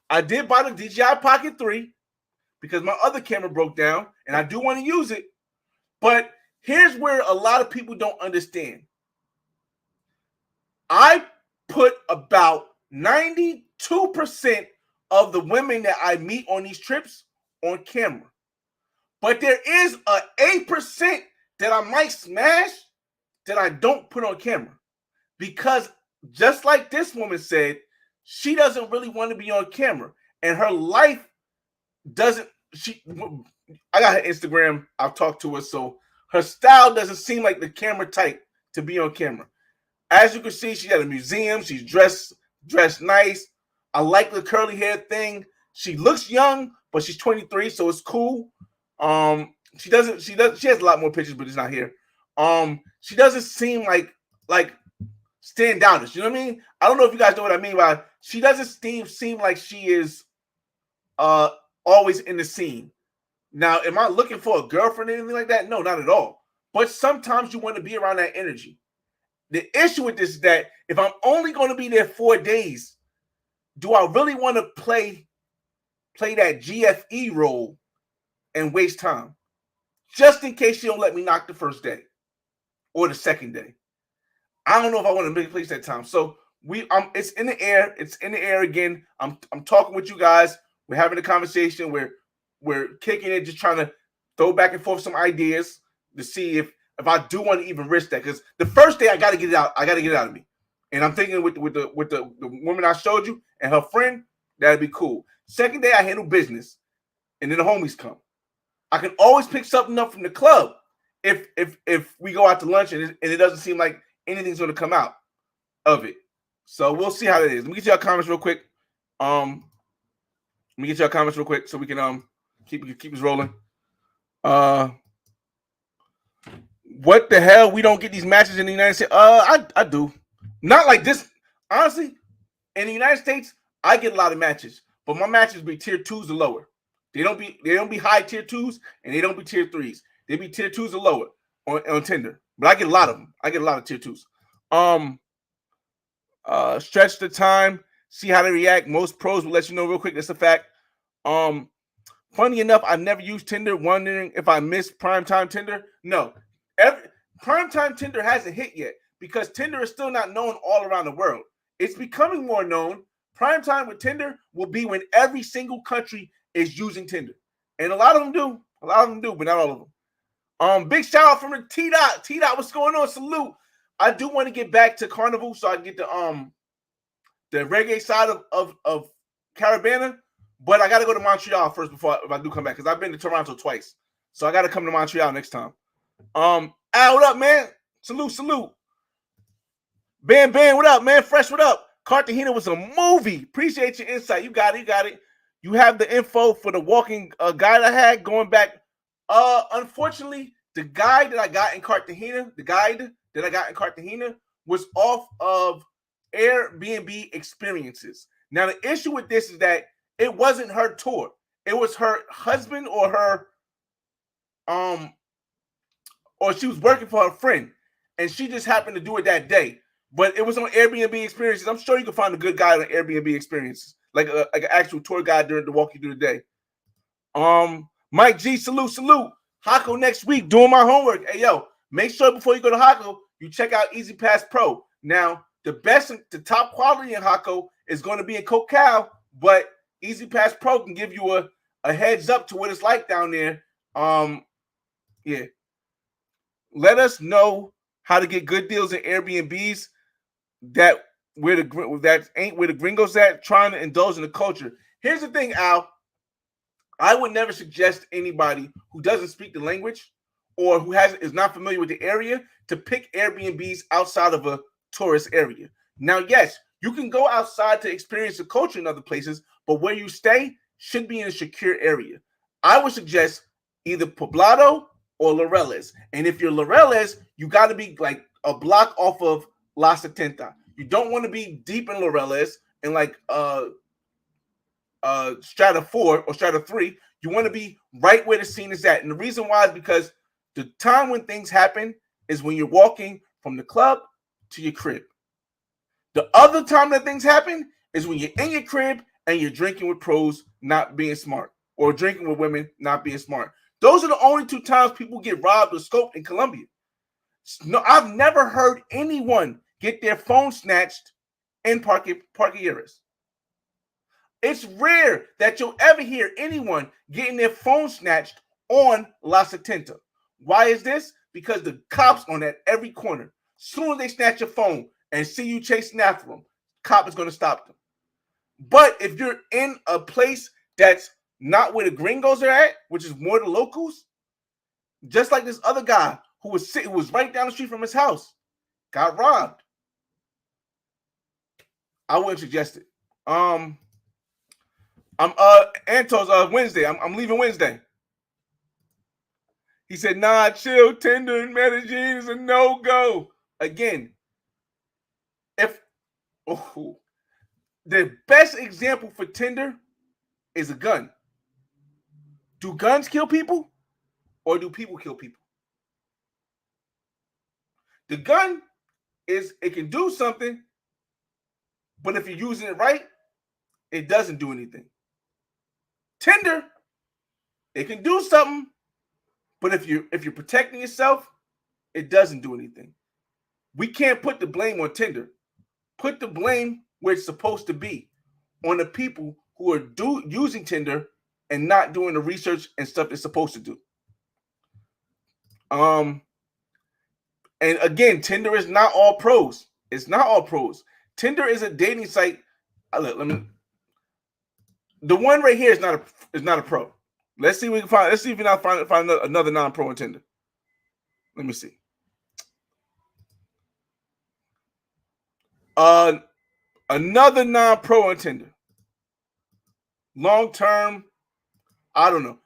I did buy the DJI Pocket 3 because my other camera broke down and I do want to use it. But here's where a lot of people don't understand. I put about 92% of the women that I meet on these trips on camera. But there is a 8% that I might smash that I don't put on camera. Because just like this woman said, she doesn't really want to be on camera. And her life doesn't, I got her Instagram, I've talked to her, so her style doesn't seem like the camera type to be on camera. As you can see, she's at a museum, she's dressed nice. I like the curly hair thing. She looks young, but she's 23, so it's cool. She has a lot more pictures, but it's not here. She doesn't seem like stand outers. You know what I mean? I don't know if you guys know what I mean by she doesn't seem like she is always in the scene. Now, am I looking for a girlfriend or anything like that? No, not at all. But sometimes you want to be around that energy. The issue with this is that if I'm only going to be there 4 days, do I really want to play that GFE role and waste time? Just in case she don't let me knock the first day or the second day. I don't know if I want to make place that time. So it's in the air. It's in the air again. I'm talking with you guys. We're having a conversation. We're kicking it, just trying to throw back and forth some ideas to see if I do want to even risk that. Because the first day I got to get it out. I got to get it out of me. And I'm thinking with the woman I showed you and her friend, that'd be cool. Second day I handle business, and then the homies come. I can always pick something up from the club if we go out to lunch and it doesn't seem like anything's going to come out. of it. So we'll see how that is. Let me get y'all comments real quick. Let me get y'all comments real quick so we can keep us rolling. What the hell? We don't get these matches in the United States? I do. Not like this. Honestly, in the United States, I get a lot of matches, but my matches be tier 2s or lower. They don't be high tier 2s and they don't be tier 3s. They be tier 2s or lower on Tinder. But I get a lot of them. I get a lot of tier 2s. Stretch the time, see how they react. Most pros will let you know real quick. That's a fact. Funny enough, I never used Tinder, wondering if I missed primetime Tinder. No. Primetime Tinder hasn't hit yet because Tinder is still not known all around the world. It's becoming more known. Primetime with Tinder will be when every single country is using Tinder. And a lot of them do. A lot of them do, but not all of them. Big shout out from the T-Dot. T-Dot, what's going on? Salute. I do want to get back to Carnival so I can get the reggae side of Caribana, but I got to go to Montreal first if I do come back because I've been to Toronto twice. So I got to come to Montreal next time. Al, what up, man? Salute. Bam, what up, man? Fresh, what up? Cartagena was a movie. Appreciate your insight. You got it. You have the info for the walking guide I had going back. Unfortunately, the guide that I got in Cartagena, was off of Airbnb experiences. Now, the issue with this is that it wasn't her tour. It was her husband or her, or she was working for her friend, and she just happened to do it that day. But it was on Airbnb experiences. I'm sure you can find a good guide on Airbnb experiences, like an actual tour guide to walk you through the day. Mike G, salute. Hako next week, doing my homework. Hey, yo, make sure before you go to Hako, you check out Easy Pass Pro. Now, the top quality in Hako is going to be in Cocal, but Easy Pass Pro can give you a heads up to what it's like down there. Yeah. Let us know how to get good deals in Airbnbs that ain't where the gringos at, trying to indulge in the culture. Here's the thing, Al. I would never suggest anybody who doesn't speak the language or who is not familiar with the area to pick Airbnbs outside of a tourist area. Now, yes, you can go outside to experience the culture in other places, but where you stay should be in a secure area. I would suggest either Poblado or Laureles. And if you're Laureles, you got to be like a block off of La Setenta. You don't want to be deep in Laureles and like strata 4 or strata 3. You want to be right where the scene is at. And the reason why is because the time when things happen is when you're walking from the club to your crib. The other time that things happen is when you're in your crib and you're drinking with pros, not being smart, or drinking with women, not being smart. Those are the only two times people get robbed or scoped in Colombia. No, I've never heard anyone get their phone snatched in parquilleras. It's rare that you'll ever hear anyone getting their phone snatched on La Setenta. Why is this? Because the cops on at every corner. Soon as they snatch your phone and see you chasing after them, cop is going to stop them. But if you're in a place that's not where the gringos are at, which is more the locals, just like this other guy who was right down the street from his house, got robbed. I wouldn't suggest it. Antos Wednesday. I'm leaving Wednesday. He said, nah, chill, Tinder in Medellin is a no-go. Again, the best example for Tinder is a gun. Do guns kill people or do people kill people? The gun it can do something, but if you're using it right, it doesn't do anything. Tinder, it can do something, but if you're protecting yourself, it doesn't do anything. We can't put the blame on Tinder. Put the blame where it's supposed to be, on the people who are using Tinder and not doing the research and stuff they're supposed to do. And again, Tinder is not all pros. It's not all pros. Tinder is a dating site. The one right here is not a pro. Let's see if we can find. Let's see if we can find another non-pro on Tinder. Let me see. Another non-pro on Tinder. Long term, I don't know.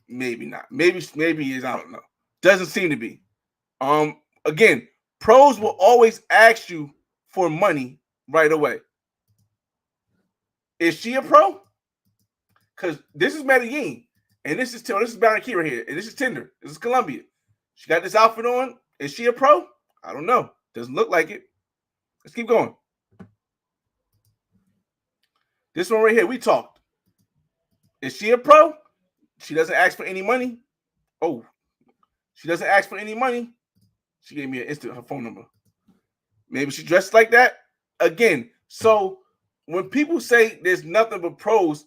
Maybe not. Maybe is. I don't know. Doesn't seem to be. Again, pros will always ask you for money right away. Is she a pro? Because this is Medellin, and this is Barranquilla here, and this is Tinder. This is Colombia. She got this outfit on. Is she a pro? I don't know. Doesn't look like it. Let's keep going. This one right here, we talked. Is she a pro? She doesn't ask for any money. Oh, she doesn't ask for any money. She gave me her phone number. Maybe she dressed like that. Again, so when people say there's nothing but pros,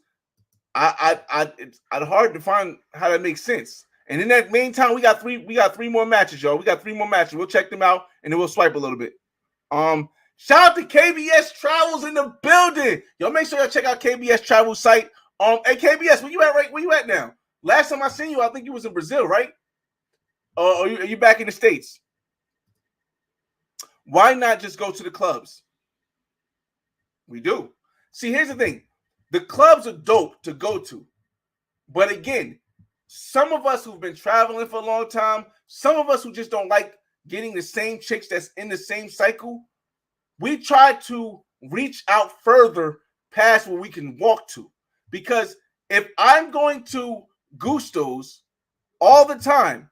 it's hard to find how that makes sense. And in that meantime, we got three more matches, y'all. We got 3 more matches. We'll check them out and then we'll swipe a little bit. Shout out to KBS Travels in the building. Y'all make sure y'all check out KBS Travel site. Hey KBS, where you at? Where you at now? Last time I seen you, I think you was in Brazil, right? Are you back in the States? Why not just go to the clubs? We do. See, here's the thing. The clubs are dope to go to. But again, some of us who've been traveling for a long time, some of us who just don't like getting the same chicks that's in the same cycle, we try to reach out further past where we can walk to. Because if I'm going to Gusto's all the time,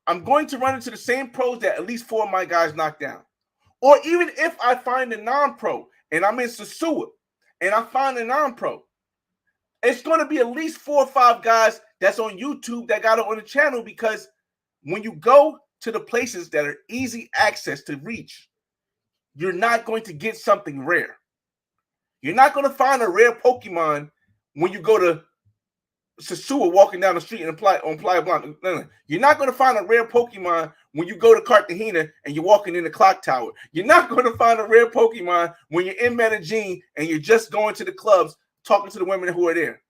I'm going to run into the same pros that at least 4 of my guys knock down. Or even if I find a non-pro and I'm in Sosua and I find a non-pro, it's going to be at least 4 or 5 guys that's on YouTube that got it on the channel, because when you go to the places that are easy access to reach, you're not going to get something rare. You're not going to find a rare Pokemon when you go to Sosua walking down the street and on Playa Blanca. No. You're not going to find a rare Pokemon when you go to Cartagena and you're walking in the clock tower. You're not going to find a rare Pokemon when you're in Medellin and you're just going to the clubs talking to the women who are there.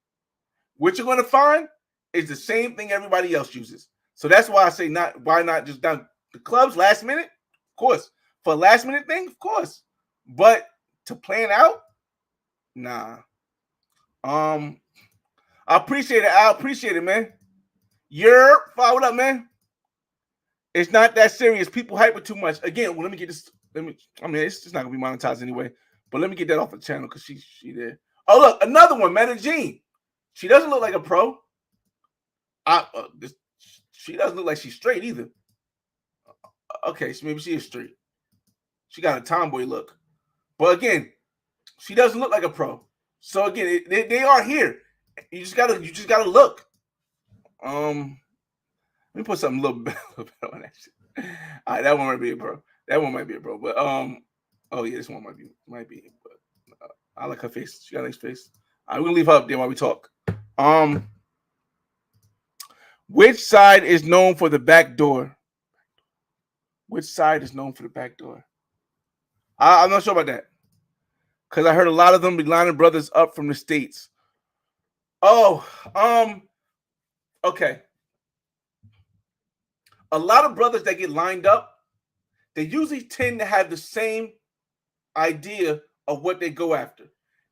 What you're going to find is the same thing everybody else uses. So that's why I say why not just down the clubs last minute? Of course. For a last minute thing, of course. But to plan out, nah. I appreciate it. I appreciate it, man. You're followed up, man. It's not that serious. People hype it too much. Again, let me get this. It's just not gonna be monetized anyway. But let me get that off the channel because she there. Oh, look, another one, Medellin. She doesn't look like a pro. She doesn't look like she's straight either. Okay, so maybe she is straight. She got a tomboy look. But again, she doesn't look like a pro. So again, they are here. You just gotta look. Let me put something a little bit on that shit. All right, that one might be a pro. That one might be a pro. But oh yeah, this one might be. But I like her face. She got a nice face. All right, we're gonna leave her up there while we talk. Which side is known for the back door? Which side is known for the back door? I'm not sure about that, because I heard a lot of them be lining brothers up from the States. Oh, okay. A lot of brothers that get lined up, they usually tend to have the same idea of what they go after.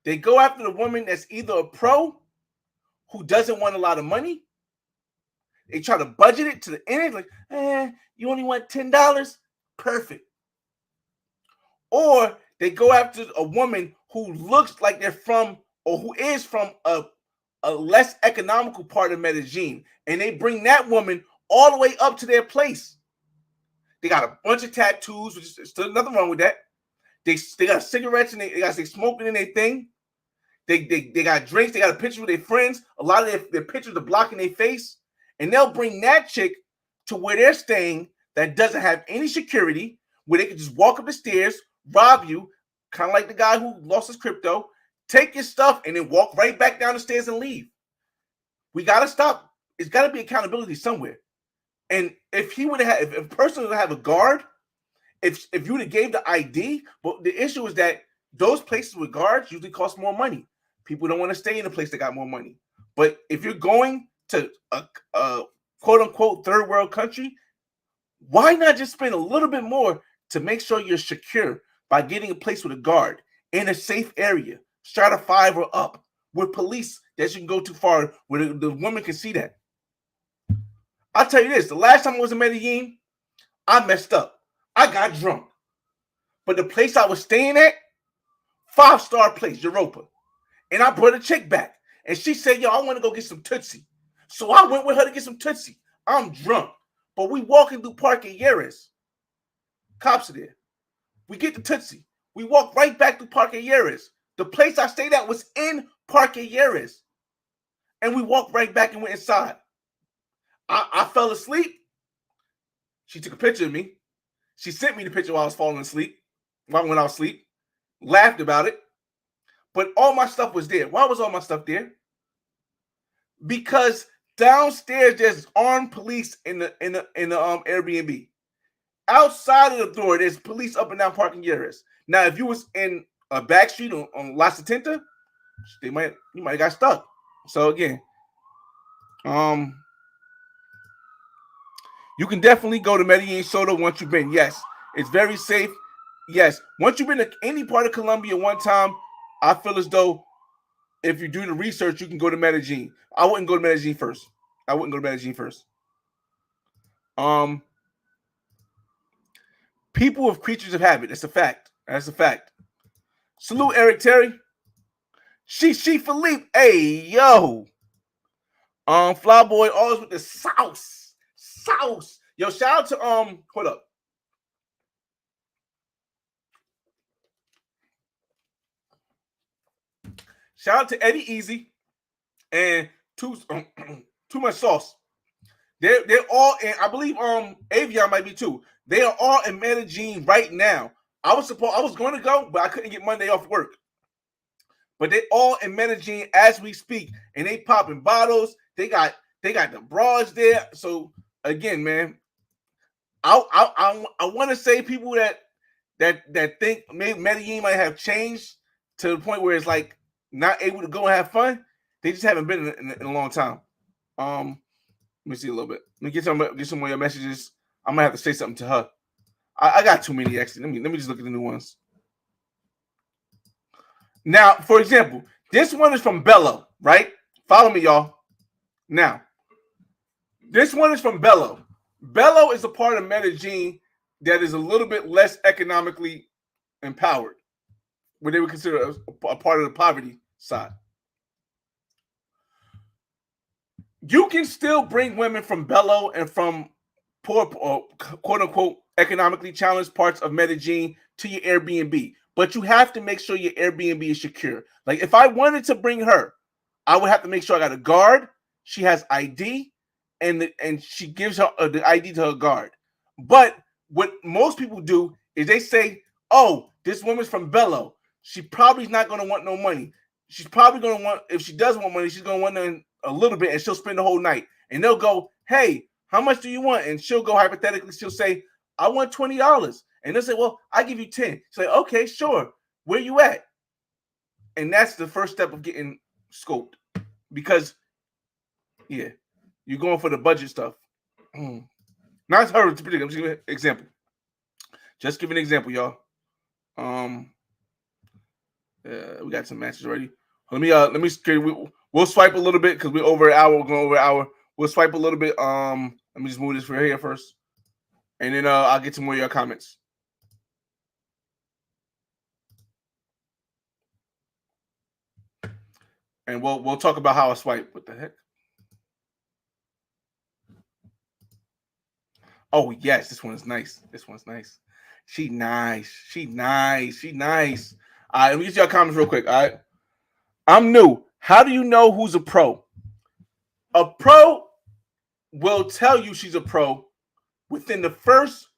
They go after the woman that's either a pro who doesn't want a lot of money. They try to budget it to the end, like, you only want $10? Perfect. Or they go after a woman who looks like they're from, or who is from a less economical part of Medellin, and they bring that woman all the way up to their place. They got a bunch of tattoos, which is still nothing wrong with that. They got cigarettes and they got smoking in their thing. They got drinks. They got a picture with their friends. A lot of their pictures are blocking their face, and they'll bring that chick to where they're staying that doesn't have any security, where they can just walk up the stairs, rob you, kind of like the guy who lost his crypto, take your stuff, and then walk right back down the stairs and leave. We got to stop. It's got to be accountability somewhere. And if a person would have a guard, if you would have gave the ID, but the issue is that those places with guards usually cost more money. People don't want to stay in a place that got more money. But if you're going to a quote unquote third world country, why not just spend a little bit more to make sure you're secure, by getting a place with a guard in a safe area, strata 5 or up, with police that you can go too far where the woman can see that. I'll tell you this, the last time I was in Medellin, I messed up. I got drunk. But the place I was staying at, 5-star place, Europa. And I brought a chick back. And she said, yo, I want to go get some Tootsie. So I went with her to get some Tootsie. I'm drunk. But we walking through Parque Yeres. Cops are there. We get the Tootsie. We walk right back to Parque Yeres. The place I stayed at was in Parque Yeres. And we walked right back and went inside. I fell asleep. She took a picture of me. She sent me the picture while I was falling asleep. When I was asleep. Laughed about it. But all my stuff was there. Why was all my stuff there? Because downstairs there's armed police in the Airbnb. Outside of the door, there's police up and down parking areas. Now, if you was in a back street on La Setenta, you might have got stuck. So again, you can definitely go to Medellin Soda once you've been. Yes, it's very safe. Yes, once you've been to any part of Colombia one time, I feel as though if you do the research, you can go to Medellin. I wouldn't go to Medellin first. People with creatures of habit. That's a fact. Salute Eric Terry. She Philippe. Hey, yo. Flyboy always with the sauce. Yo, shout out to hold up. Shout out to Eddie Easy and too much sauce. They're all in, I believe Avion might be too. They are all in Medellin right now. I was going to go, but I couldn't get Monday off work. But they all in Medellin as we speak, and they popping bottles. They got the bras there. So again, man, I want to say people that think maybe Medellin might have changed to the point where it's like not able to go and have fun. They just haven't been in a long time. Let me see a little bit. Let me get some more of your messages. I might have to say something to her. I got too many actually. Let me just look at the new ones. Now, for example, this one is from Bello, right? Follow me, y'all. Now, this one is from Bello. Bello is a part of Medellin that is a little bit less economically empowered, where they would consider a part of the poverty side. You can still bring women from Bello and from poor, quote unquote, economically challenged parts of Medellin to your Airbnb, but you have to make sure your Airbnb is secure. Like if I wanted to bring her, I would have to make sure I got a guard. She has ID, and she gives her the ID to her guard. But what most people do is they say, "Oh, this woman's from Bello. She probably not going to want no money. She's probably going to want, if she does want money, she's going to want a little bit, and she'll spend the whole night." And they'll go, "Hey, how much do you want?" And she'll go hypothetically, she'll say, "I want $20." And they'll say, "Well, I give you 10." She's like, "Okay, sure. Where you at?" And that's the first step of getting scoped, because yeah, you're going for the budget stuff. Not as her to predict. I'm just giving an example. Just give an example, y'all. We got some matches already. Let me we'll swipe a little bit because we're over an hour. We're going over an hour. We'll swipe a little bit. Let me just move this for here first, and then I'll get to more of your comments. And we'll talk about how I swipe. What the heck? Oh yes, this one is nice. She nice. All right, let me get your comments real quick. All right, I'm new. How do you know who's a pro? A pro will tell you she's a pro within the first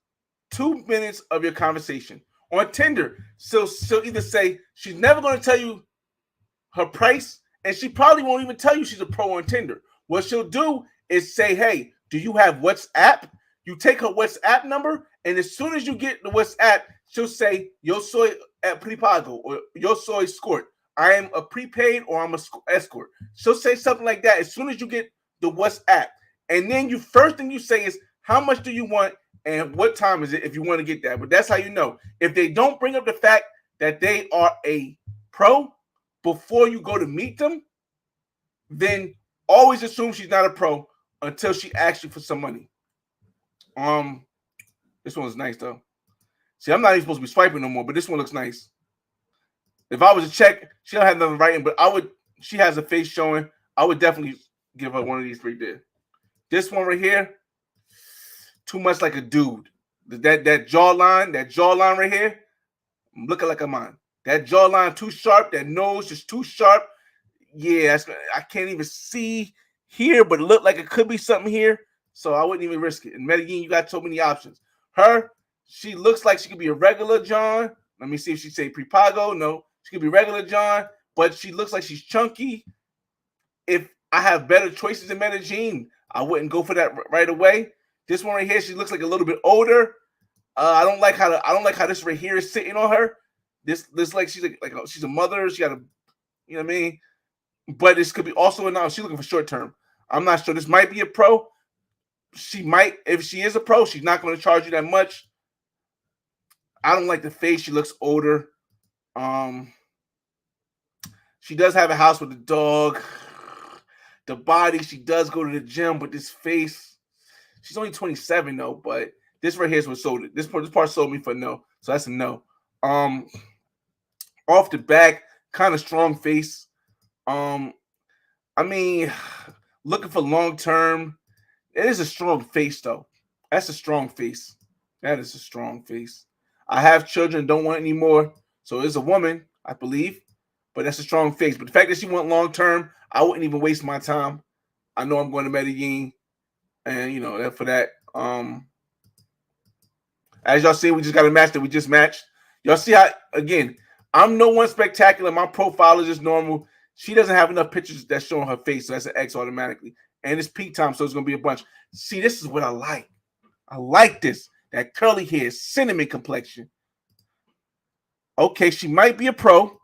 2 minutes of your conversation. On Tinder, she'll either say she's never going to tell you her price, and she probably won't even tell you she's a pro on Tinder. What she'll do is say, "Hey, do you have WhatsApp?" You take her WhatsApp number, and as soon as you get the WhatsApp, she'll say, "Yo soy prepago," or "Yo soy escort." I am a prepaid, or I'm a escort. She'll say something like that as soon as you get the WhatsApp. And then first thing you say is, "How much do you want?" and what time is it if you want to get that. But that's how you know. If they don't bring up the fact that they are a pro before you go to meet them, then always assume she's not a pro until she asks you for some money. This one's nice though. See, I'm not even supposed to be swiping no more, but this one looks nice. If I was to check, she don't have nothing writing, but I would. She has a face showing. I would definitely give her one of these right there. This one right here, too much like a dude. That jawline right here, I'm looking like a man. That jawline too sharp. That nose just too sharp. Yeah, I can't even see here, but it looked like it could be something here. So I wouldn't even risk it. In Medellin, you got so many options. Her, she looks like she could be a regular John. Let me see if she say prepago. No, she could be regular John, but she looks like she's chunky. If I have better choices in Medellin, I wouldn't go for that right away. This one right here, she looks like a little bit older. I don't like how this right here is sitting on her. This like she's like she's a mother. She got a, you know what I mean. But this could be also a now. She's looking for short term. I'm not sure. This might be a pro. She might, if she is a pro, she's not going to charge you that much. I don't like the face. She looks older. She does have a house with a dog. The body, she does go to the gym, but this face, she's only 27 though. But this right here is what sold it. This part sold me for no, so that's a no. Off the back, kind of strong face. I mean, looking for long term. It is a strong face though. That's a strong face. That is a strong face. I have children, don't want any more. So it's a woman, I believe. But that's a strong face. But the fact that she want long term, I wouldn't even waste my time. I know I'm going to Medellin, and you know that for that. As y'all see, we just got a match that we just matched. Y'all see how again? I'm no one spectacular. My profile is just normal. She doesn't have enough pictures that's showing her face, so that's an X automatically. And it's peak time, so it's gonna be a bunch. See, this is what I like. I like this. That curly hair, cinnamon complexion. Okay, she might be a pro.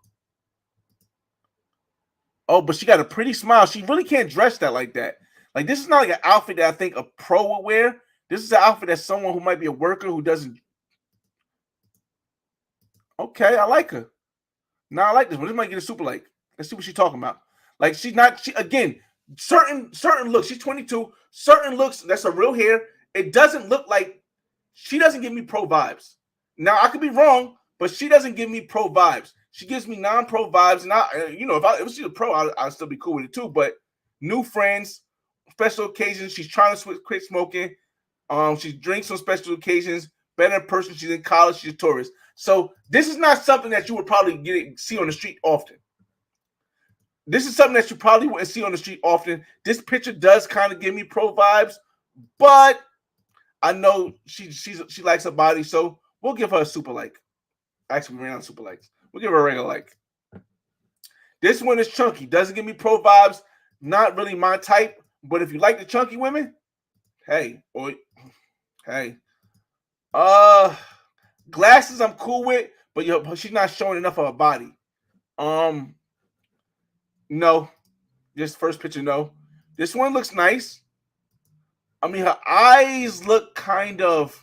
Oh, but she got a pretty smile. She really can't dress that like that. Like, this is not like an outfit that I think a pro would wear. This is an outfit that someone who might be a worker who doesn't. Okay, I like her. Now I like this one. This might get a super like. Let's see what she's talking about. Like, she's not, she again, certain looks. She's 22. Certain looks, that's her real hair. It doesn't look like, she doesn't give me pro vibes. Now, I could be wrong, but she doesn't give me pro vibes. She gives me non-pro vibes. And if she's a pro, I'd still be cool with it too. But new friends, special occasions, she's trying to quit smoking. She drinks on special occasions. Better in person, she's in college, she's a tourist. So this is not something that you would probably see on the street often. This is something that you probably wouldn't see on the street often. This picture does kind of give me pro vibes, but I know she likes her body, so we'll give her a super like. Actually, we ran out of super likes. We'll give her a regular like. This one is chunky. Doesn't give me pro vibes. Not really my type, but if you like the chunky women, hey. Glasses I'm cool with, but she's not showing enough of her body. No. This first picture, no. This one looks nice. I mean, her eyes look kind of.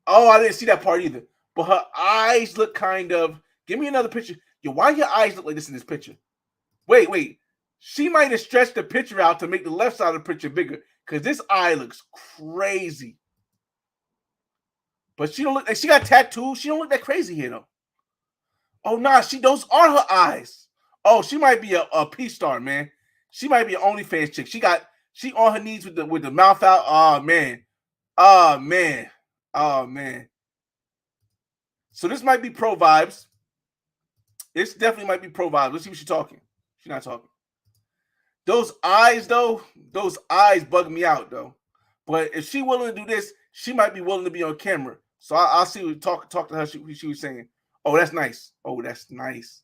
Oh, I didn't see that part either. But her eyes look kind of. Give me another picture. Yo, why your eyes look like this in this picture? Wait. She might have stretched the picture out to make the left side of the picture bigger. Because this eye looks crazy. But she don't look like she got tattoos. She don't look that crazy here, though. Oh, nah, those are her eyes. Oh, she might be a P-star, man. She might be an OnlyFans chick. She on her knees with the mouth out. Oh, man. So this might be pro vibes. This definitely might be pro vibes. Let's see what she's talking. She's not talking. Those eyes, though, bug me out, though. But if she's willing to do this, she might be willing to be on camera. So I'll see what talk to her. She was saying, "Oh, that's nice. Oh, that's nice."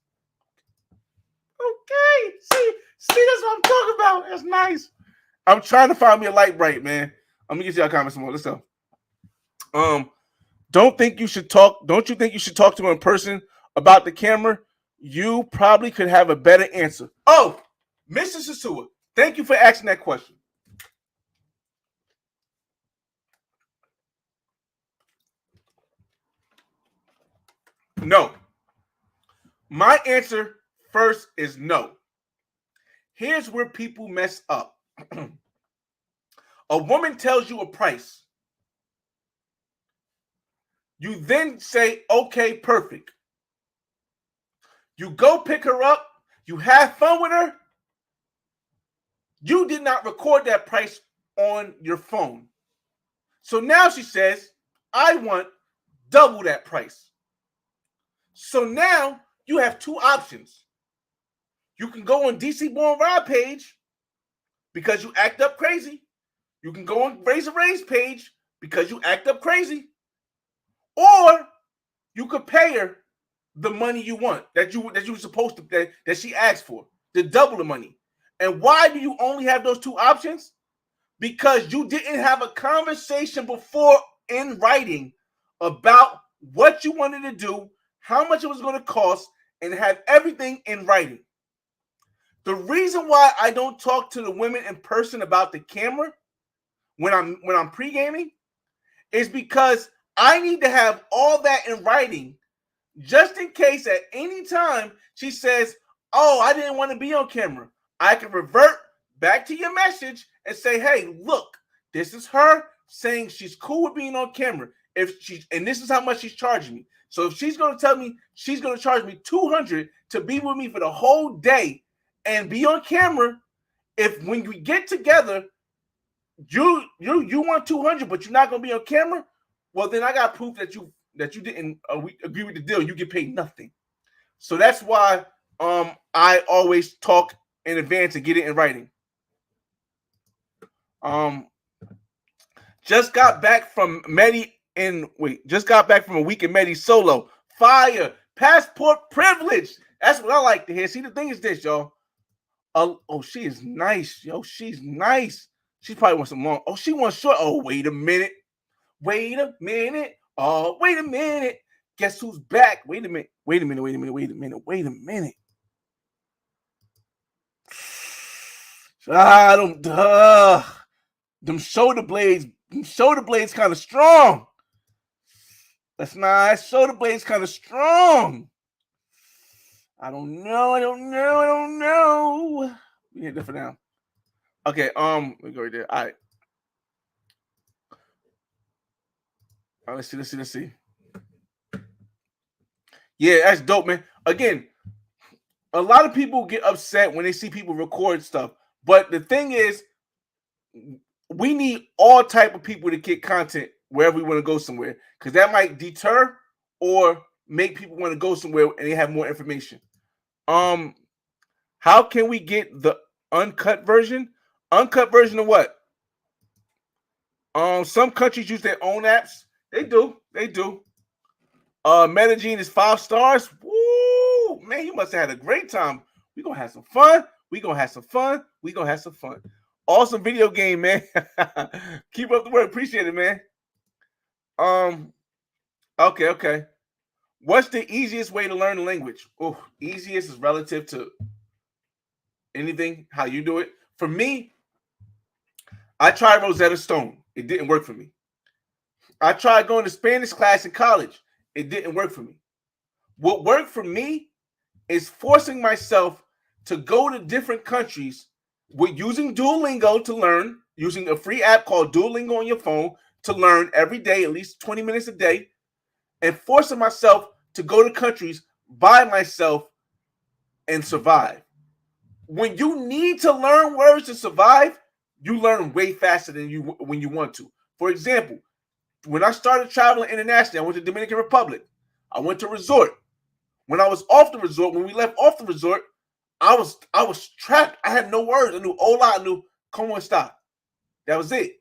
Okay, see, that's what I'm talking about. That's nice. I'm trying to find me a light bright, man. I'm gonna get y'all comments more. Let's go. Don't you think you should talk to her in person about the camera? You probably could have a better answer. Oh, Mr. Sasua, thank you for asking that question. No. My answer first is no. Here's where people mess up. A woman tells you a price. You then say, okay, perfect. You go pick her up. You have fun with her. You did not record that price on your phone. So now she says, I want double that price. So now you have two options. You can go on DC Born Ride page because you act up crazy. You can go on Razor Ray's page because you act up crazy. Or you could pay her the money you want that you were supposed to that she asked for, to double the money. And why do you only have those two options? Because you didn't have a conversation before in writing about what you wanted to do, how much it was going to cost, and have everything in writing. The reason why I don't talk to the women in person about the camera when I'm pre-gaming is because I need to have all that in writing just in case at any time she says, oh, I didn't want to be on camera. I can revert back to your message and say, hey, look, this is her saying she's cool with being on camera. And this is how much she's charging me. So if she's going to tell me she's going to charge me $200 to be with me for the whole day and be on camera, if when we get together, you want $200, but you're not going to be on camera, well, then I got proof that you didn't agree with the deal. You get paid nothing. So that's why I always talk in advance and get it in writing. Just got back from a week in Medi solo. Fire. Passport privilege. That's what I like to hear. See, the thing is this, y'all. Oh, she is nice. Yo, she's nice. She probably wants some long. Oh, she wants short. Oh, wait a minute. Oh, wait a minute. Guess who's back? Wait a minute. Them shoulder blades kind of strong. That's nice. Shoulder blades kind of strong. I don't know. We hit that for now. Okay, we go right there. All right. Let's see. Yeah, that's dope, man. Again, a lot of people get upset when they see people record stuff. But the thing is, we need all type of people to get content wherever we want to go somewhere, because that might deter or make people want to go somewhere and they have more information. How can we get the uncut version? Uncut version of what? Some countries use their own apps. They do. Medellin is 5 stars. Woo! Man, you must have had a great time. We're going to have some fun. Awesome video game, man. Keep up the work. Appreciate it, man. Okay. What's the easiest way to learn a language? Oh, easiest is relative to anything, how you do it. For me, I tried Rosetta Stone. It didn't work for me. I tried going to Spanish class in college. It didn't work for me. What worked for me is forcing myself to go to different countries with using Duolingo to learn, using a free app called Duolingo on your phone to learn every day, at least 20 minutes a day, and forcing myself to go to countries by myself and survive. When you need to learn words to survive, you learn way faster than when you want to. For example, when I started traveling internationally, I went to Dominican Republic. I went to resort. When I was off the resort, when we left off the resort, I was trapped. I had no words. I knew hola, I knew como está. That was it.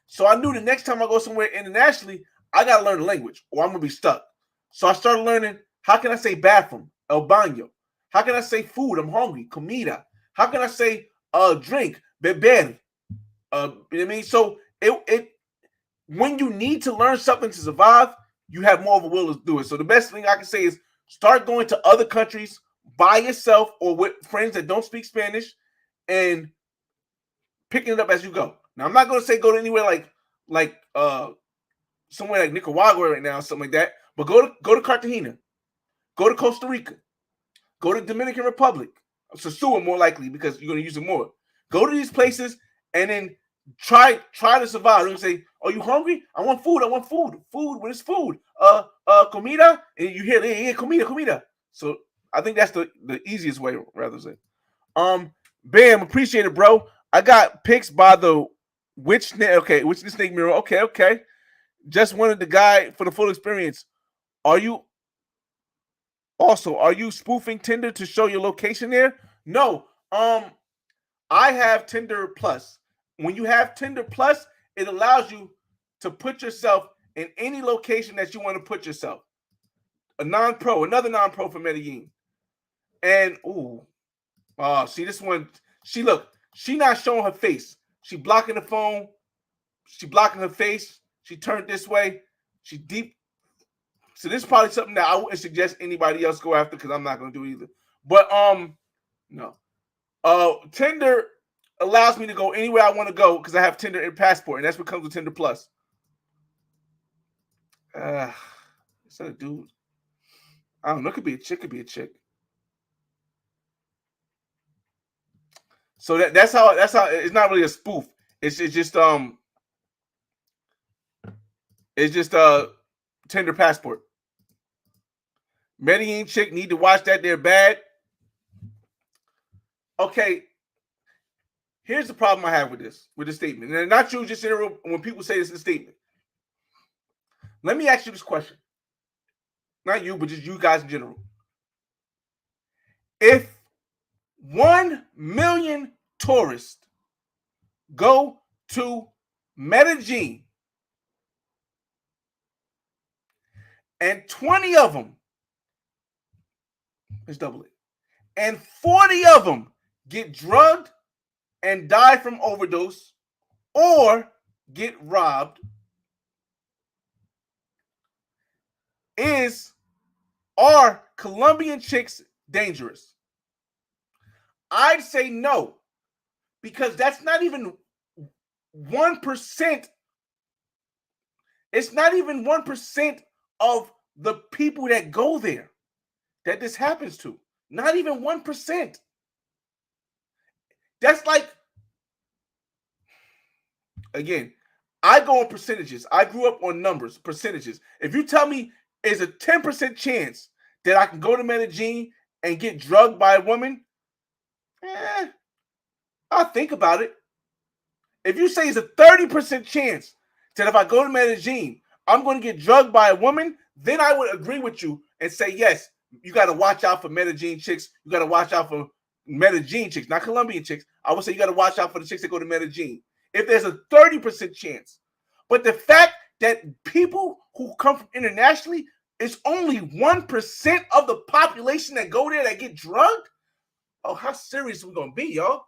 So I knew the next time I go somewhere internationally, I got to learn the language or I'm going to be stuck. So I started learning, how can I say bathroom? El baño. How can I say food? I'm hungry. Comida. How can I say drink? Beber. You know what I mean? So it when you need to learn something to survive, you have more of a will to do it. So the best thing I can say is start going to other countries by yourself or with friends that don't speak Spanish and picking it up as you go. Now, I'm not going to say go to anywhere like somewhere like Nicaragua right now, something like that, but go to Cartagena. Go to Costa Rica. Go to Dominican Republic. Sosua more likely because you're going to use it more. Go to these places and then try to survive. Don't say, "Are you hungry? I want food. I want food. Food. What is food? Comida." And you hear, "Yeah, comida." So I think that's the easiest way, rather say. Bam, appreciate it, bro. I got pics by the witch snake mirror. Okay. Just wanted the guy for the full experience. Are you spoofing Tinder to show your location there? No. I have Tinder Plus. When you have Tinder Plus, it allows you to put yourself in any location that you want to put yourself. Another non-pro for Medellin. And see this one. She not showing her face. She blocking the phone. She blocking her face. She turned this way. She deep. So this is probably something that I wouldn't suggest anybody else go after because I'm not going to do either. But no. Tinder allows me to go anywhere I want to go because I have Tinder and Passport, and that's what comes with Tinder Plus. Is that a dude? I don't know. It could be a chick. So that's how it's not really a spoof. It's just Tinder Passport. Medellin chick need to watch that. They're bad. Okay. Here's the problem I have with this statement. And not you, just when people say this is a statement. Let me ask you this question. Not you, but just you guys in general. If 1 million tourists go to Medellin and 20 of them, let's double it, and 40 of them get drugged and die from overdose or get robbed, are Colombian chicks dangerous? I'd say no, because that's not even 1%. It's not even 1% of the people that go there that this happens to. Not even 1%. That's like, again, I go on percentages. I grew up on numbers, percentages. If you tell me there's a 10% chance that I can go to Medellin and get drugged by a woman, I'll think about it. If you say it's a 30% chance that if I go to Medellin, I'm going to get drugged by a woman, then I would agree with you and say, yes, you got to watch out for Medellin chicks. You got to watch out for Medellin chicks, not Colombian chicks. I would say you got to watch out for the chicks that go to Medellin. If there's a 30% chance. But the fact that people who come from internationally, it's only 1% of the population that go there that get drugged? Oh, how serious are we going to be, y'all?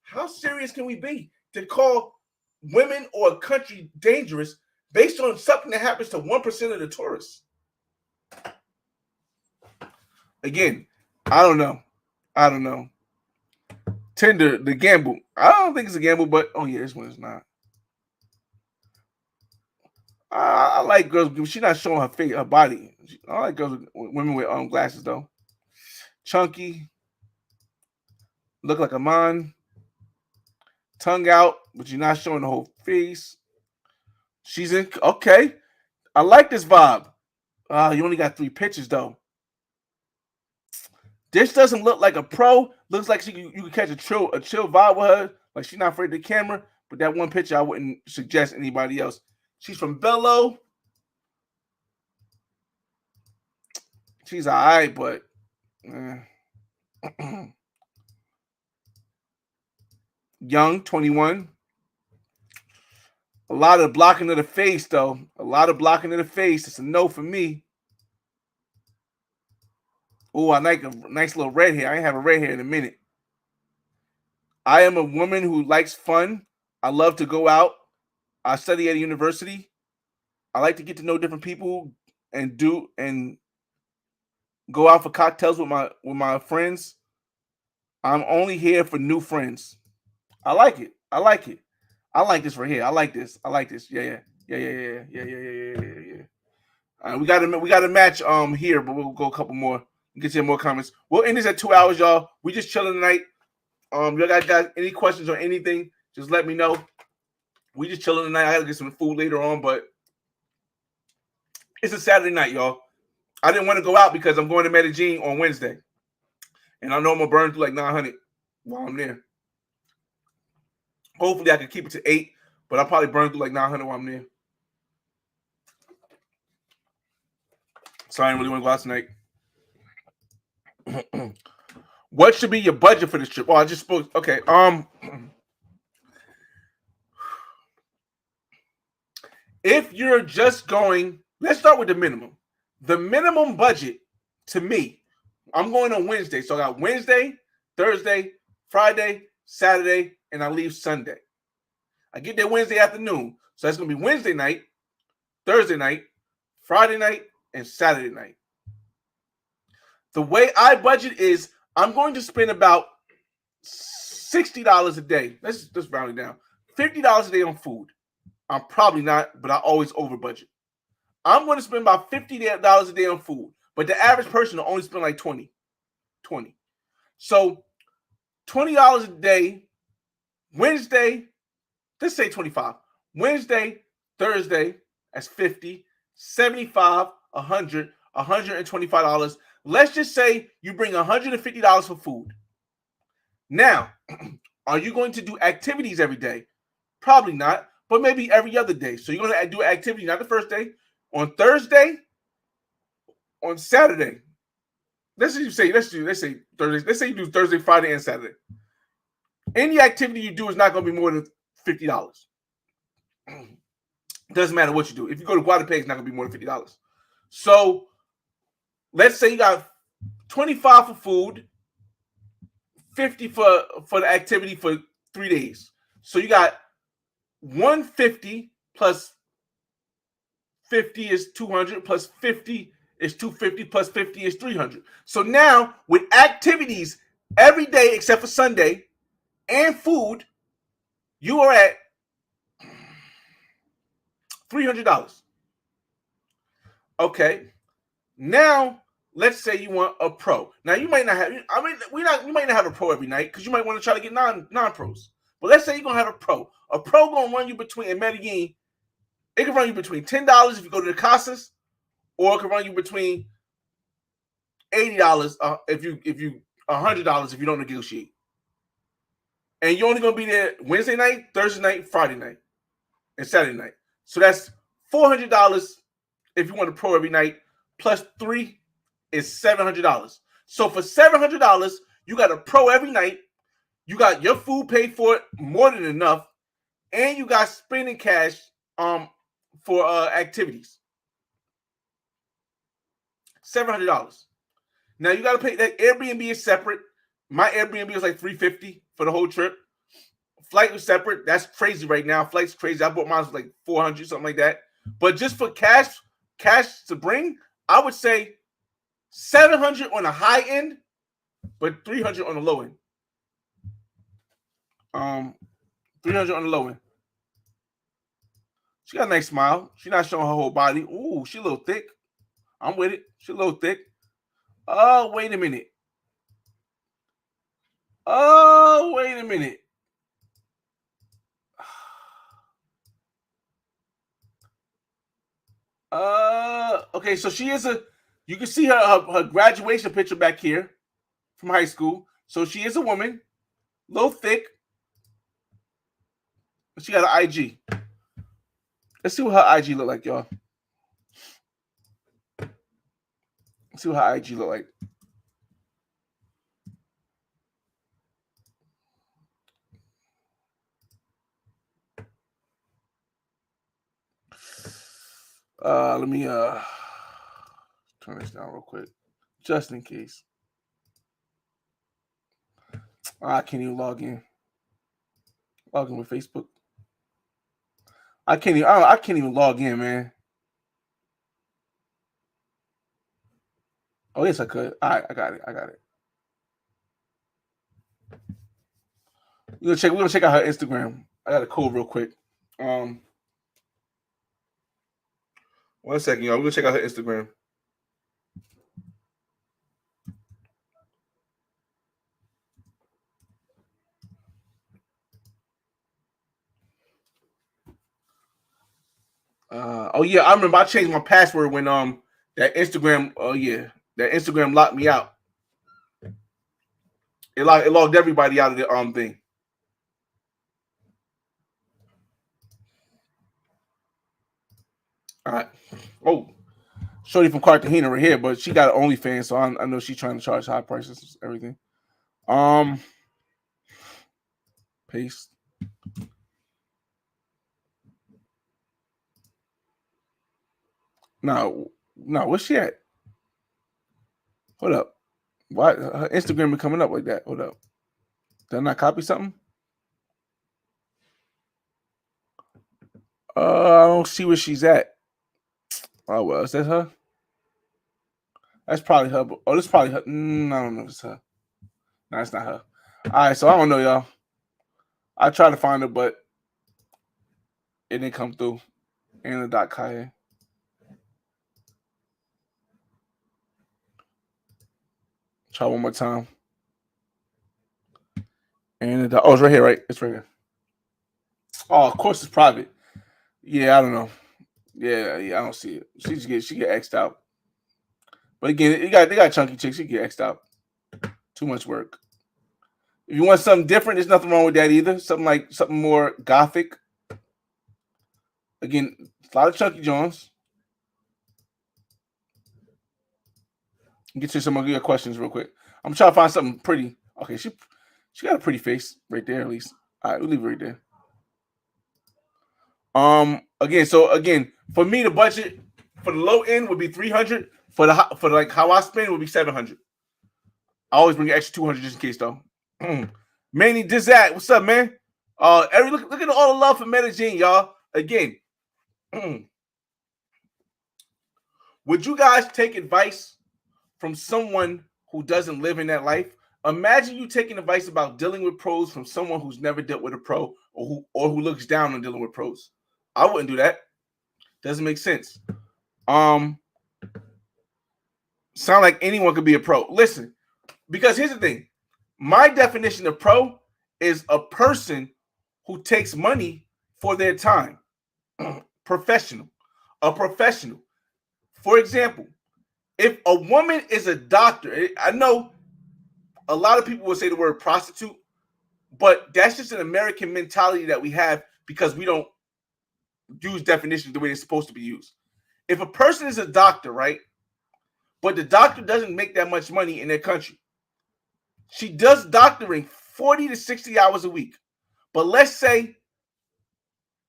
How serious can we be to call women or a country dangerous based on something that happens to 1% of the tourists? Again, I don't know. Tinder, the gamble. I don't think it's a gamble, but this one is not. I like girls. She's not showing her face, her body. I like women with glasses though. Chunky, look like a man. Tongue out, but you're not showing the whole face. She's in. Okay, I like this vibe. You only got 3 pictures though. This doesn't look like a pro. Looks like you can catch a chill vibe with her. Like she's not afraid of the camera. But that one picture, I wouldn't suggest anybody else. She's from Bello. She's all right, but young, 21. A lot of blocking of the face, though. A lot of blocking of the face. It's a no for me. Oh, I like a nice little red hair. I ain't have a red hair in a minute. I am a woman who likes fun. I love to go out. I study at a university. I like to get to know different people and go out for cocktails with my friends. I'm only here for new friends. I like it. I like this right here. I like this. Yeah. We got a match here, but we'll go a couple more. Get you more comments. We'll end this at 2 hours, y'all. We just chilling tonight. You guys got any questions or anything? Just let me know. We just chilling tonight. I gotta get some food later on, but it's a Saturday night, y'all. I didn't want to go out because I'm going to Medellin on Wednesday, and I know I'm gonna burn through like 900 while I'm there. Hopefully, I can keep it to 8, but I'll probably burn through like 900 while I'm there. So I didn't really want to go out tonight. What should be your budget for this trip? Oh, I just spoke. Okay. If you're just going, let's start with the minimum. The minimum budget to me, I'm going on Wednesday. So I got Wednesday, Thursday, Friday, Saturday, and I leave Sunday. I get there Wednesday afternoon. So that's going to be Wednesday night, Thursday night, Friday night, and Saturday night. The way I budget is I'm going to spend about $60 a day. Let's just round it down. $50 a day on food. I'm probably not, but I always over budget. I'm going to spend about $50 a day on food, but the average person will only spend like $20. So $20 a day, Wednesday, let's say 25. Wednesday, Thursday, that's 50, 75, 100, $125. Let's just say you bring $150 for food. Now, are you going to do activities every day? Probably not, but maybe every other day. So you're going to do activity, not the first day. On Thursday, on Saturday. Let's say Thursday. Let's say you do Thursday, Friday, and Saturday. Any activity you do is not going to be more than $50. Doesn't matter what you do. If you go to Guadalupe, it's not going to be more than $50. So let's say you got 25 for food, 50 for the activity for 3 days. So you got 150 plus 50 is 200 plus 50 is 250 plus 50 is 300. So now with activities every day except for Sunday and food, you are at $300. Okay. Now let's say you want a pro. Now you might not have. You might not have a pro every night because you might want to try to get non-pros. But let's say you're gonna have a pro. A pro gonna run you between in Medellin. It can run you between $10 if you go to the Casas, or it can run you between $80 if you $100 if you don't negotiate. And you're only gonna be there Wednesday night, Thursday night, Friday night, and Saturday night. So that's $400 if you want a pro every night. Plus 3 is $700. So for $700, you got a pro every night. You got your food paid for it more than enough, and you got spending cash for activities. $700. Now you got to pay that Airbnb is separate. My Airbnb was like $350 for the whole trip. Flight was separate. That's crazy right now. Flight's crazy. I bought mine for like $400, something like that. But just for cash to bring, I would say $700 on the high end, but $300 on the low end. $300 on the low end. She got a nice smile. She's not showing her whole body. Ooh, she a little thick. I'm with it. She a little thick. Oh, wait a minute. Okay, so she is you can see her graduation picture back here from high school. So she is a woman, a little thick. She got an IG. Let's see what her IG look like, y'all. Let's see what her IG look like. Let me turn this down real quick, just in case. I can't even log in. Log in with Facebook. I can't even log in, man. Oh yes, I could. All right, I got it. We're gonna check out her Instagram. I got a code real quick. 1 second, y'all. We're gonna check out her Instagram. Oh yeah, I remember I changed my password when that Instagram. Oh yeah, that Instagram locked me out. It logged everybody out of the thing. All right. Oh, Shorty from Cartagena right here, but she got an OnlyFans, so I know she's trying to charge high prices, everything. Paste. No, where's she at? Hold up. Why her Instagram be coming up like that? Hold up. Did I not copy something? I don't see where she's at. Oh well, is that her? That's probably her. Oh, this is probably her. I don't know if it's her. No, it's not her. All right, so I don't know, y'all. I tried to find her, but it didn't come through. Anna.Kaye. Try one more time. And oh, it's right here, right? It's right here. Oh, of course it's private. Yeah, I don't know. Yeah, I don't see it. She get X'd out. But again, they got chunky chicks. She get X'd out. Too much work. If you want something different, there's nothing wrong with that either. Something more gothic. Again, a lot of Chunky Jones. Get to some of your questions real quick. I'm trying to find something pretty. Okay, she got a pretty face right there at least. All right, we'll leave it right there. Again, for me, the budget for the low end would be 300. For like how I spend, it would be 700. I always bring an extra 200 just in case though. Manny Dizat, what's up, man? Look at all the love for Medellin, y'all. Again, would you guys take advice from someone who doesn't live in that life? Imagine you taking advice about dealing with pros from someone who's never dealt with a pro or who looks down on dealing with pros. I wouldn't do that. Doesn't make sense. Sound like anyone could be a pro. Listen, because here's the thing. My definition of pro is a person who takes money for their time. Professional. A professional. For example, if a woman is a doctor, I know a lot of people will say the word prostitute, but that's just an American mentality that we have because we don't use definitions the way they're supposed to be used. If a person is a doctor, right, but the doctor doesn't make that much money in their country, she does doctoring 40 to 60 hours a week. But let's say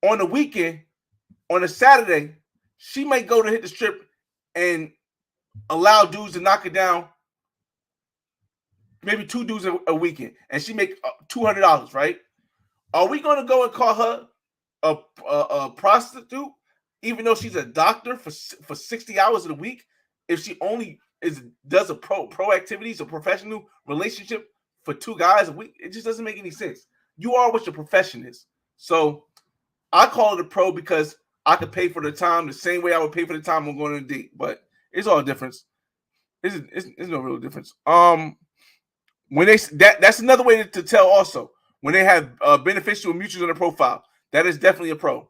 on the weekend, on a Saturday, she might go to hit the strip and allow dudes to knock it down, maybe 2 dudes a weekend, and she make $200, right? Are we going to go and call her a prostitute, even though she's a doctor for 60 hours a week? If she only does a pro activities, a professional relationship for 2 guys a week, it just doesn't make any sense. You are what your profession is. So I call it a pro because I could pay for the time the same way I would pay for the time I'm going on a date. But it's all a difference. It's no real difference. When that's another way to tell also. When they have beneficial mutuals on their profile, that is definitely a pro.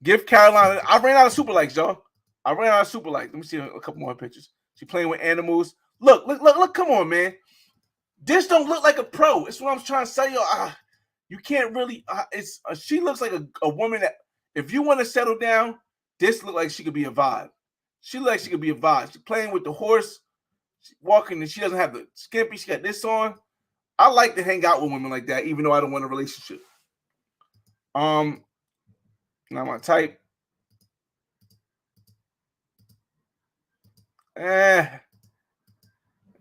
Give Carolina. I ran out of super likes, y'all. I ran out of super likes. Let me see a couple more pictures. She playing with animals. Look. Come on, man. This don't look like a pro. It's what I'm trying to say, y'all. You can't really. She looks like a woman that, if you want to settle down, this look like she could be a vibe. She looks like she could be a vibe. She's playing with the horse. She's walking, and she doesn't have the skimpy. She got this on. I like to hang out with women like that, even though I don't want a relationship. Not my type.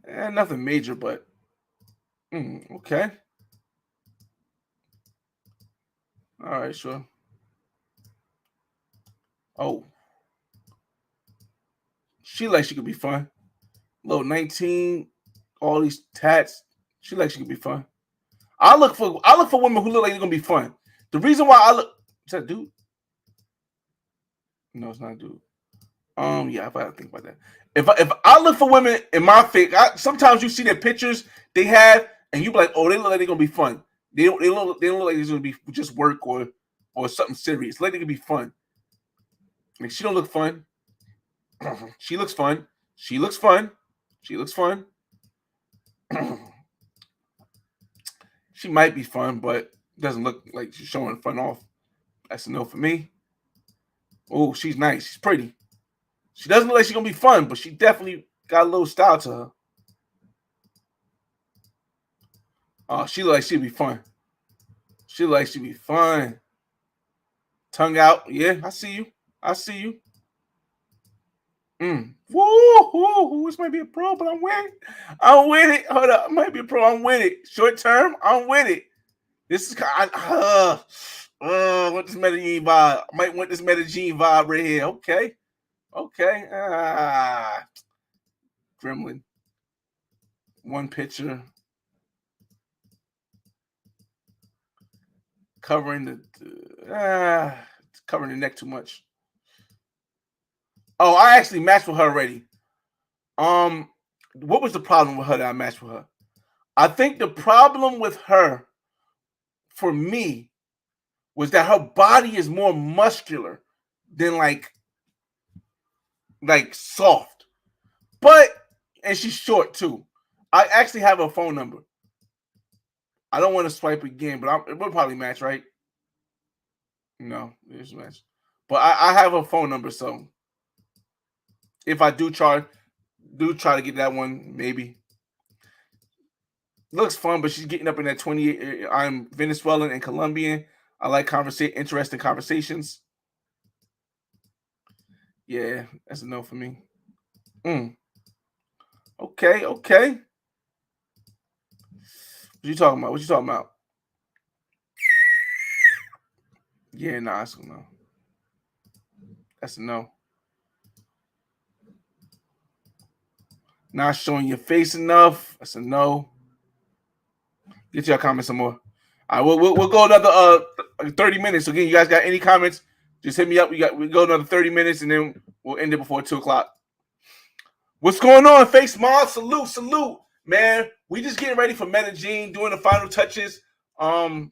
Nothing major, but okay. All right, sure. Oh, she like she could be fun. Little 19, all these tats. She like she could be fun. I look for women who look like they're gonna be fun. The reason why I look, is that dude? No, it's not a dude. Yeah, if I think about that. If I look for women in my face, sometimes you see their pictures they have, and you be like, oh, they look like they're gonna be fun. They don't look like it's gonna be just work or something serious. Like they could be fun. Like she don't look fun. She looks fun. She looks fun. She looks fun. She might be fun, but doesn't look like she's showing fun off. That's a no for me. Oh, she's nice. She's pretty. She doesn't look like she's gonna be fun, but she definitely got a little style to her. Oh, she look like she'd be fun. She look like she'd be fun. Tongue out. Yeah, I see you. I see you. Woo! This might be a pro, but I'm with it. I'm with it. Hold up. It might be a pro. I'm with it. Short term, I'm with it. This is want this Medellin vibe. I might want this Medellin vibe right here. Okay. Okay. Gremlin. One picture. Covering the neck too much. Oh, I actually matched with her already. What was the problem with her that I matched with her? I think the problem with her, for me, was that her body is more muscular than like soft. And she's short too. I actually have her phone number. I don't want to swipe again, but it will probably match, right? No, it doesn't match. But I have her phone number, so if I do try to get that one, maybe. Looks fun, but she's getting up in that 28. I'm Venezuelan and Colombian. I like interesting conversations. Yeah, that's a no for me. Okay. What you talking about? Yeah, nah, that's a no. That's a no. Not showing your face enough. That's a no. Get your comments some more. All right, we'll go another 30 minutes. Again, you guys got any comments? Just hit me up. We go another 30 minutes, and then we'll end it before 2:00. What's going on, Face Mob? Salute, man. We just getting ready for Medellin, doing the final touches. I'll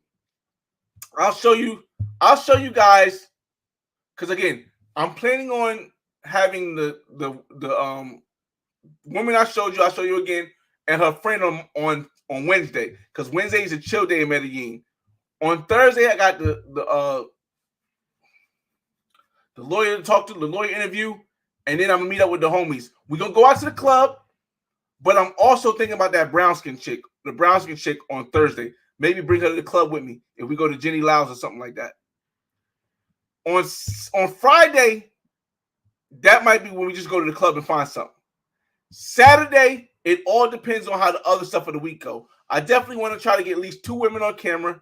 show you guys, because again, I'm planning on having the woman I showed you. I'll show you again, and her friend on Wednesday, because Wednesday is a chill day in Medellin. On Thursday, I got the lawyer to talk to, the lawyer interview, and then I'm gonna meet up with the homies. We're gonna go out to the club, but I'm also thinking about that brown skin chick on Thursday. Maybe bring her to the club with me if we go to Jenny Lau's or something like that. On Friday, that might be when we just go to the club and find something. Saturday, it all depends on how the other stuff of the week go. I definitely want to try to get at least 2 women on camera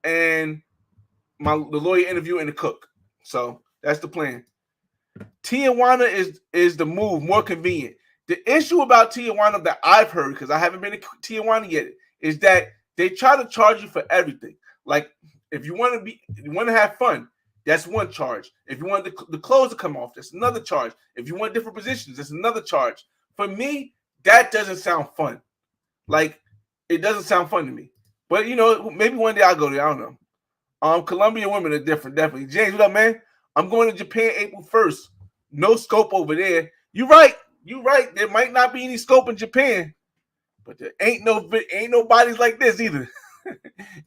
and the lawyer interview and the cook. So that's the plan. Tijuana is the move, more convenient. The issue about Tijuana that I've heard, because I haven't been to Tijuana yet, is that they try to charge you for everything. Like if you want to have fun, that's one charge. If you want the clothes to come off, that's another charge. If you want different positions, that's another charge. For me, that doesn't sound fun. Like, it doesn't sound fun to me. But, maybe one day I'll go there. I don't know. Colombian women are different, definitely. James, what up, man? I'm going to Japan April 1st. No scope over there. You're right. There might not be any scope in Japan. But there ain't no bodies like this either.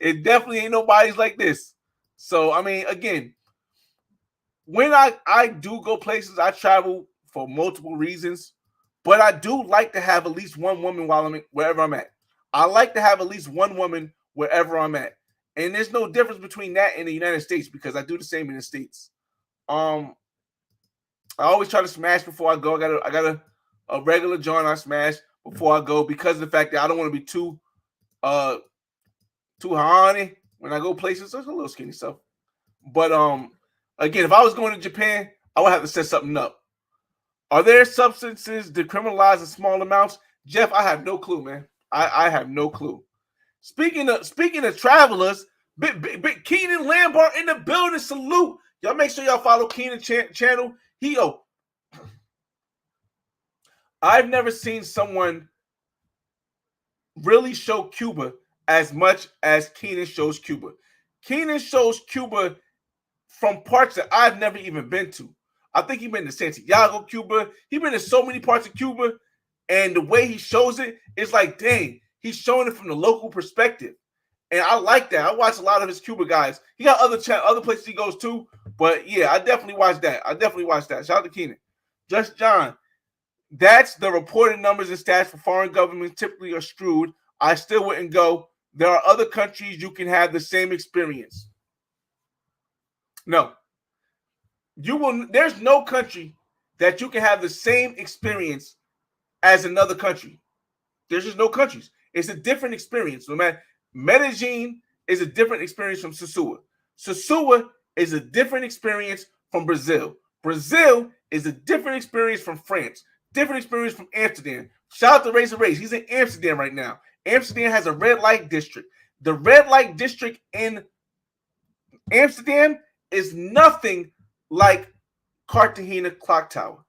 It definitely ain't no bodies like this. So, I mean, again, when I do go places, I travel for multiple reasons. But I do like to have at least one woman wherever I'm at. I like to have at least one woman wherever I'm at. And there's no difference between that and the United States, because I do the same in the States. I always try to smash before I go. I got a regular joint I smash before I go, because of the fact that I don't want to be too horny when I go places. There's a little skinny stuff. But again, if I was going to Japan, I would have to set something up. Are there substances decriminalized in small amounts? Jeff, I have no clue, man. I have no clue. Speaking of travelers, Big Keenan Lambert in the building. Salute. Y'all make sure y'all follow Keenan channel. I've never seen someone really show Cuba as much as Keenan shows Cuba. Keenan shows Cuba from parts that I've never even been to. I think he's been to Santiago, Cuba. He's been to so many parts of Cuba, and the way he shows it is like, dang, he's showing it from the local perspective. And I like that. I watch a lot of his Cuba guys. He got other places he goes to, but yeah, I definitely watch that. Shout out to Keenan. Just John. That's the reported numbers and stats for foreign governments typically are screwed. I still wouldn't go. There are other countries you can have the same experience. No. There's no country that you can have the same experience as another country. There's just no countries. It's a different experience. No matter, Medellin is a different experience from Sosua. Sosua is a different experience from Brazil. Brazil is a different experience from France. Different experience from Amsterdam. Shout out to Razor Race. He's in Amsterdam right now. Amsterdam has a red light district. The red light district in Amsterdam is nothing like Cartagena Clock Tower.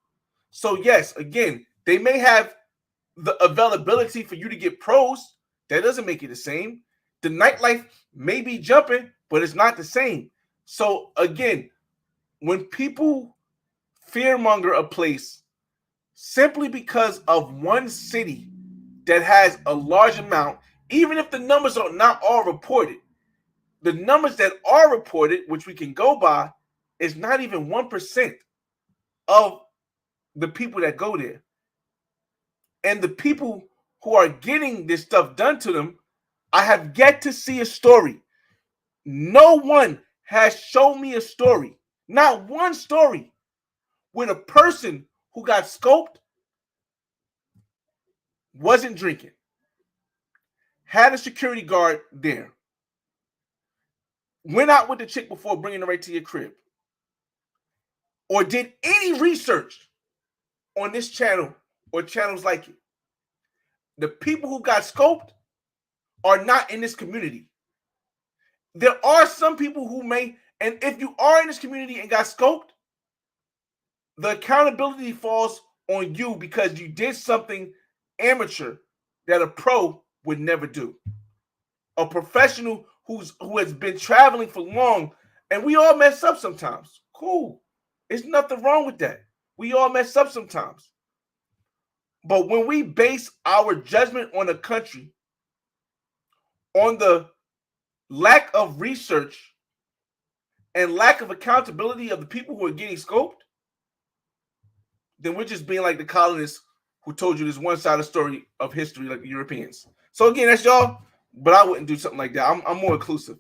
So yes, again, they may have the availability for you to get pros. That doesn't make it the same. The nightlife may be jumping, but it's not the same. So again, when people fearmonger a place simply because of one city that has a large amount, even if the numbers are not all reported, the numbers that are reported, which we can go by, is not even 1% of the people that go there. And the people who are getting this stuff done to them, I have yet to see a story. No one has shown me a story, not one story, with a person who got scoped, wasn't drinking, had a security guard there, went out with the chick before bringing her right to your crib, or did any research on this channel or channels like it. The people who got scoped are not in this community. There are some people who may, and if you are in this community and got scoped, the accountability falls on you because you did something amateur that a pro would never do. A professional who has been traveling for long, and we all mess up sometimes. Cool. There's nothing wrong with that. We all mess up sometimes. But when we base our judgment on a country on the lack of research and lack of accountability of the people who are getting scoped, then we're just being like the colonists who told you this one-sided story of history like the Europeans. So again, that's y'all, but I wouldn't do something like that. I'm more inclusive.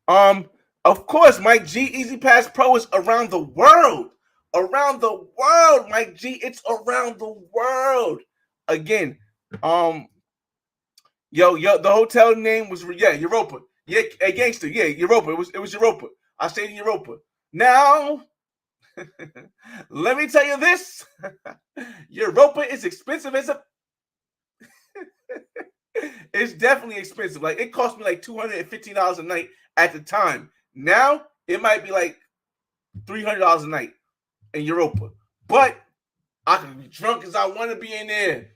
Of course, Mike G, Easy Pass Pro is around the world. Around the world, Mike G. It's around the world. Again, the hotel name was Europa. Yeah, a gangster. Yeah, Europa. It was Europa. I stayed in Europa. Now, let me tell you this: Europa is expensive as a. It's definitely expensive. Like it cost me like $215 a night at the time. Now it might be like $300 a night in Europa. But I can be drunk as I want to be in there.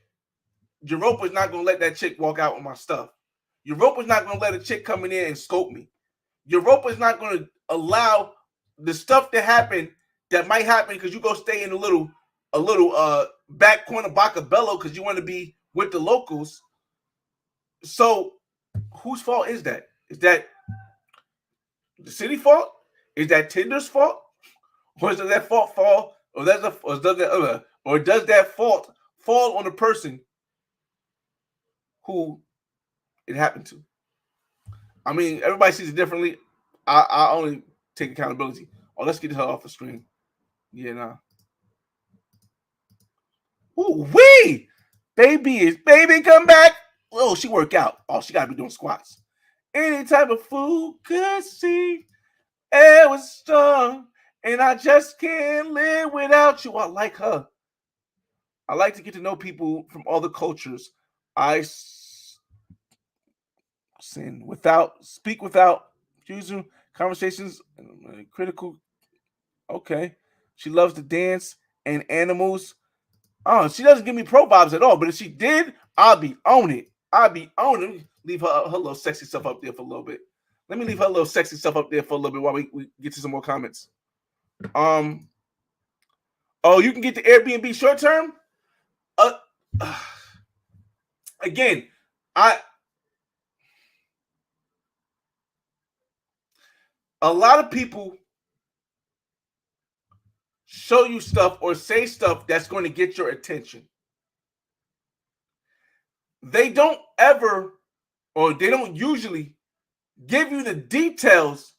Europa's not gonna let that chick walk out with my stuff. Europa's not gonna let a chick come in there and scope me. Europa's not gonna allow the stuff that might happen because you go stay in a little back corner Bacabello because you want to be with the locals. So whose fault is that? Is that the city fault? Is that Tinder's fault? Or does that fault fall? Or does that fault fall on the person who it happened to? I mean, everybody sees it differently. I only take accountability. Oh, let's get her off the screen. Yeah, nah. Ooh, wee! Baby come back. Oh, she work out. Oh, she gotta be doing squats. Any type of food could see. It was strong, and I just can't live without you. I like her. I like to get to know people from all the cultures. I speak without using conversations critical. Okay. She loves to dance and animals. Oh, she doesn't give me pro vibes at all. But if she did, I'll be on it. I'll be on it. Let me leave her little sexy stuff up there for a little bit. Let me leave her little sexy stuff up there for a little bit while we get to some more comments. Oh, you can get the Airbnb short term. Uh, again, a lot of people show you stuff or say stuff that's going to get your attention. They don't ever, or they don't usually give you the details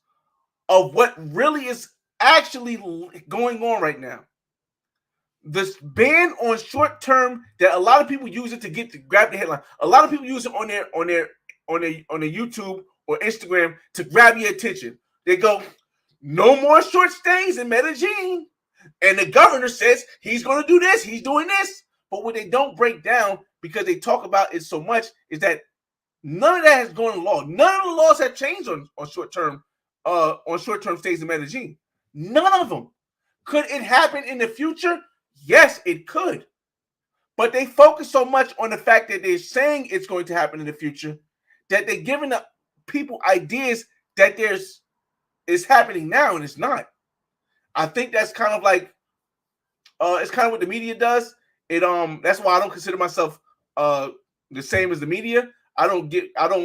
of what really is actually going on right now. This ban on short term that a lot of people use it to grab the headline. A lot of people use it on their YouTube or Instagram to grab your attention. They go, no more short stays in Medellin. And the governor says he's going to do this, he's doing this. But what they don't break down, because they talk about it so much, is that none of that has gone to law. None of the laws have changed on short term stays in Medellin. None of them. Could it happen in the future? Yes, it could. But they focus so much on the fact that they're saying it's going to happen in the future that they're giving the people ideas that it's happening now and it's not. I think that's kind of like it's kind of what the media does. That's why I don't consider myself the same as the media. You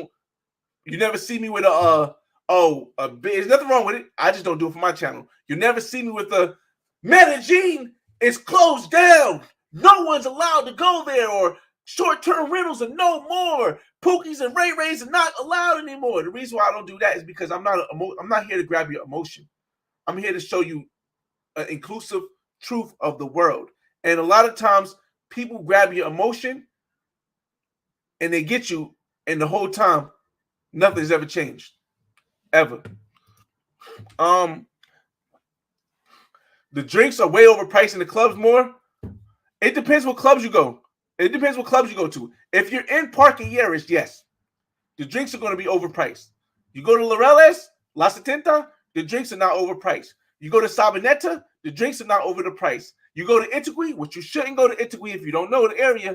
never see me with there's nothing wrong with it. I just don't do it for my channel. You never see me with a Medellin is closed down. No one's allowed to go there, or short-term rentals are no more. Pookies and Ray Rays are not allowed anymore. The reason why I don't do that is because I'm not here to grab your emotion. I'm here to show you an inclusive truth of the world. And a lot of times people grab your emotion and they get you, and the whole time nothing's ever changed. Ever. The drinks are way overpriced in the clubs more. It depends what clubs you go. It depends what clubs you go to. If you're in Parque Yeris, yes, the drinks are going to be overpriced. You go to Laureles, La Setenta, the drinks are not overpriced. You go to Sabaneta, the drinks are not over the price. You go to Itagüí, which you shouldn't go to Itagüí if you don't know the area,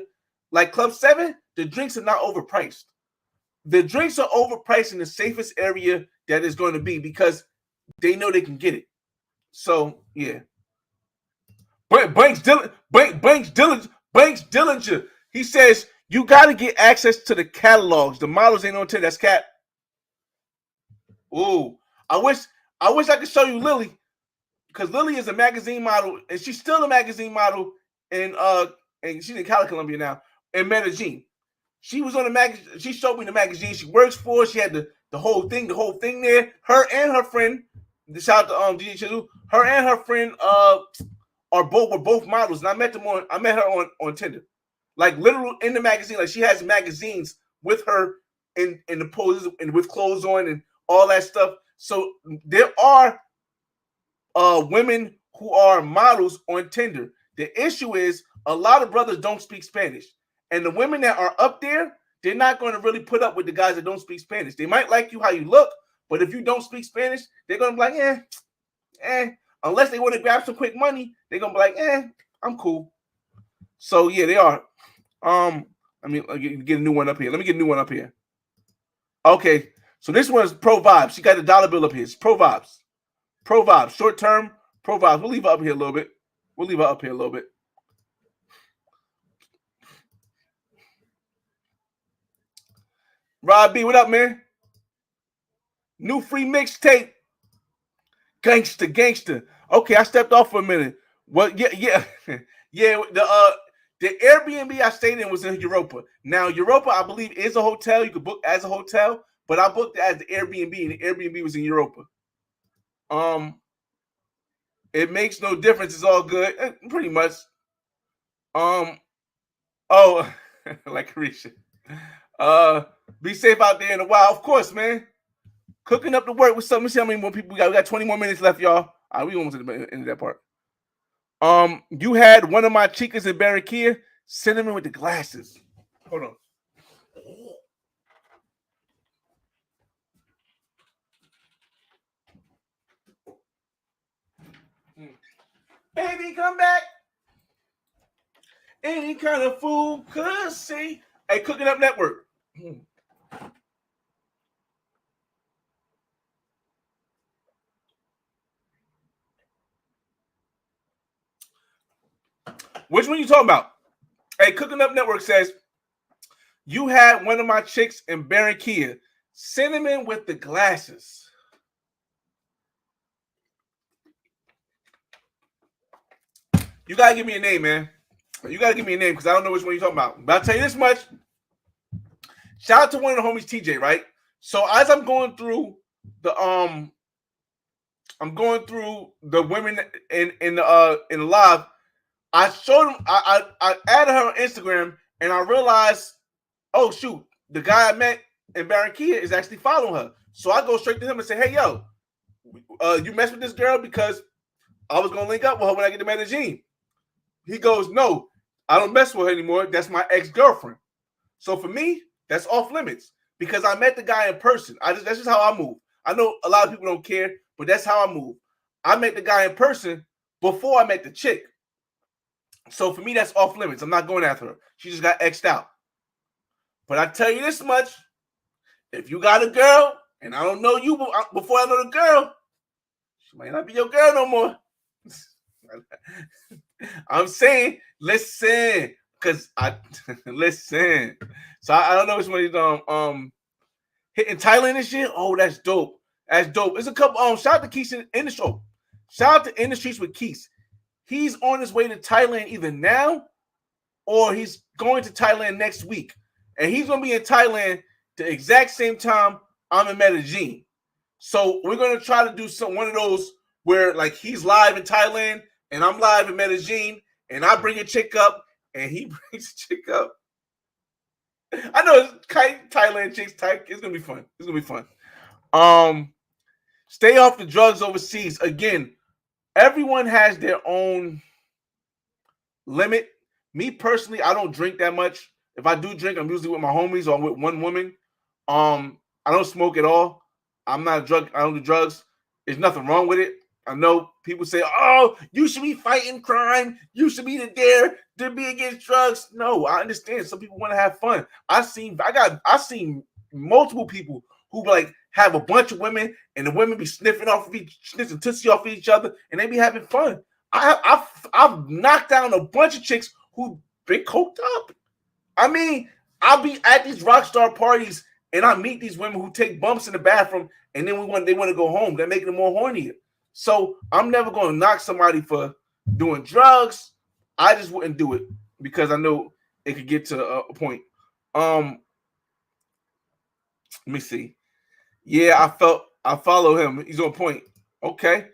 like Club 7, the drinks are not overpriced. The drinks are overpriced in the safest area that is going to be because they know they can get it. So, yeah. Banks Dillinger. He says, you got to get access to the catalogs. The models ain't on Tinder. That's cat. Ooh. I wish I could show you Lily. Because Lily is a magazine model, and she's still a magazine model, and she's in Colombia now, in Medellin. She was on the magazine. She showed me the magazine she works for. She had the whole thing there. Her and her friend, shout out to DJ Chizu, her and her friend were both models, and I met her on Tinder. Like literal in the magazine. Like she has magazines with her in the poses and with clothes on and all that stuff. So there are women who are models on Tinder. The issue is a lot of brothers don't speak Spanish. And the women that are up there, they're not going to really put up with the guys that don't speak Spanish. They might like you how you look, but if you don't speak Spanish, they're going to be like, unless they want to grab some quick money, they're going to be like, I'm cool. So, yeah, they are. Let me get a new one up here. Let me get a new one up here. Okay, so this one is Pro Vibes. She got the dollar bill up here. It's Pro Vibes. Pro Vibes. Short term, Pro Vibes. We'll leave her up here a little bit. Rob B, what up, man? New free mixtape. Gangster. Okay, I stepped off for a minute. Well, yeah. The Airbnb I stayed in was in Europa. Now, Europa, I believe, is a hotel. You could book as a hotel, but I booked it as the Airbnb, and the Airbnb was in Europa. It makes no difference. It's all good, pretty much. Like Carisha. Be safe out there in the wild, of course, man. Cooking up the work with something. See how many more people we got. We got 20 more minutes left, y'all. All right, we almost at the end of that part. You had one of my chicas in Barranquilla, cinnamon with the glasses. Hold on. Baby, come back. Any kind of fool could see. Hey, Cooking Up Network. Which one you talking about? Hey, Cooking Up Network says, you had one of my chicks in Barranquilla, cinnamon with the glasses. You gotta give me a name, man. You gotta give me a name because I don't know which one you're talking about. But I'll tell you this much. Shout out to one of the homies, TJ, right? So as I'm going through the women in the live, I showed him, I added her on Instagram, and I realized, oh shoot, the guy I met in Barranquilla is actually following her. So I go straight to him and say, hey yo, you mess with this girl because I was gonna link up with her when I get to Medellin. He goes, no, I don't mess with her anymore. That's my ex-girlfriend. So for me, that's off limits because I met the guy in person. That's just how I move. I know a lot of people don't care, but that's how I move. I met the guy in person before I met the chick. So for me, that's off limits. I'm not going after her. She just got X'd out. But I tell you this much, if you got a girl, and I don't know you before I know the girl, she might not be your girl no more. I'm saying, listen, because listen. So I don't know which one he's hitting Thailand and shit. Oh, that's dope. That's dope. There's a couple. Shout out to Keith in the show. Shout out to In the Streets with Keith. He's on his way to Thailand either now or he's going to Thailand next week, and he's gonna be in Thailand the exact same time I'm in Medellin. So we're gonna try to do one of those where like he's live in Thailand and I'm live in Medellin, and I bring a chick up and he brings a chick up. I know it's Thailand chicks type. It's gonna be fun. It's gonna be fun. Stay off the drugs overseas. Again, everyone has their own limit. Me personally, I don't drink that much. If I do drink, I'm usually with my homies or with one woman. I don't smoke at all. I'm not a drug. I don't do drugs. There's nothing wrong with it. I know people say, "Oh, you should be fighting crime. You should be there to be against drugs." No, I understand. Some people want to have fun. I've seen multiple people who like have a bunch of women, and the women be sniffing tussie off of each other, and they be having fun. I've knocked down a bunch of chicks who been coked up. I mean, I'll be at these rock star parties, and I meet these women who take bumps in the bathroom, and then they want to go home. They're making them more hornier. So I'm never going to knock somebody for doing drugs. I just wouldn't do it because I know it could get to a point. Let me see. Yeah, I follow him. He's on point. Okay.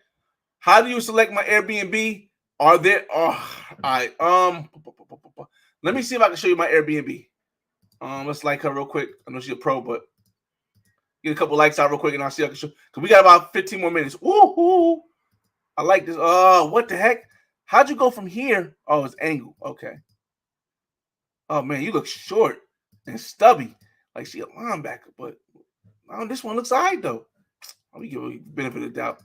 How do you select my Airbnb? Are there? Let me see if I can show you my Airbnb. Let's like her real quick. I know she's a pro, but get a couple likes out real quick, and I'll see if I can show. Cause we got about 15 more minutes. Woohoo! I like this. What the heck? How'd you go from here? Oh, it's angle. Okay. Oh man, you look short and stubby, like she a linebacker. But this one looks alright though. Let me give you benefit of the doubt.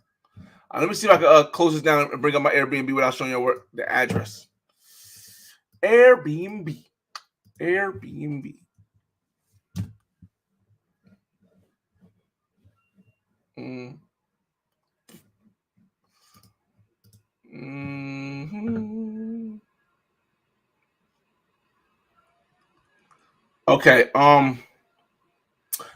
Let me see if I can close this down and bring up my Airbnb without showing you the address. Airbnb. Okay.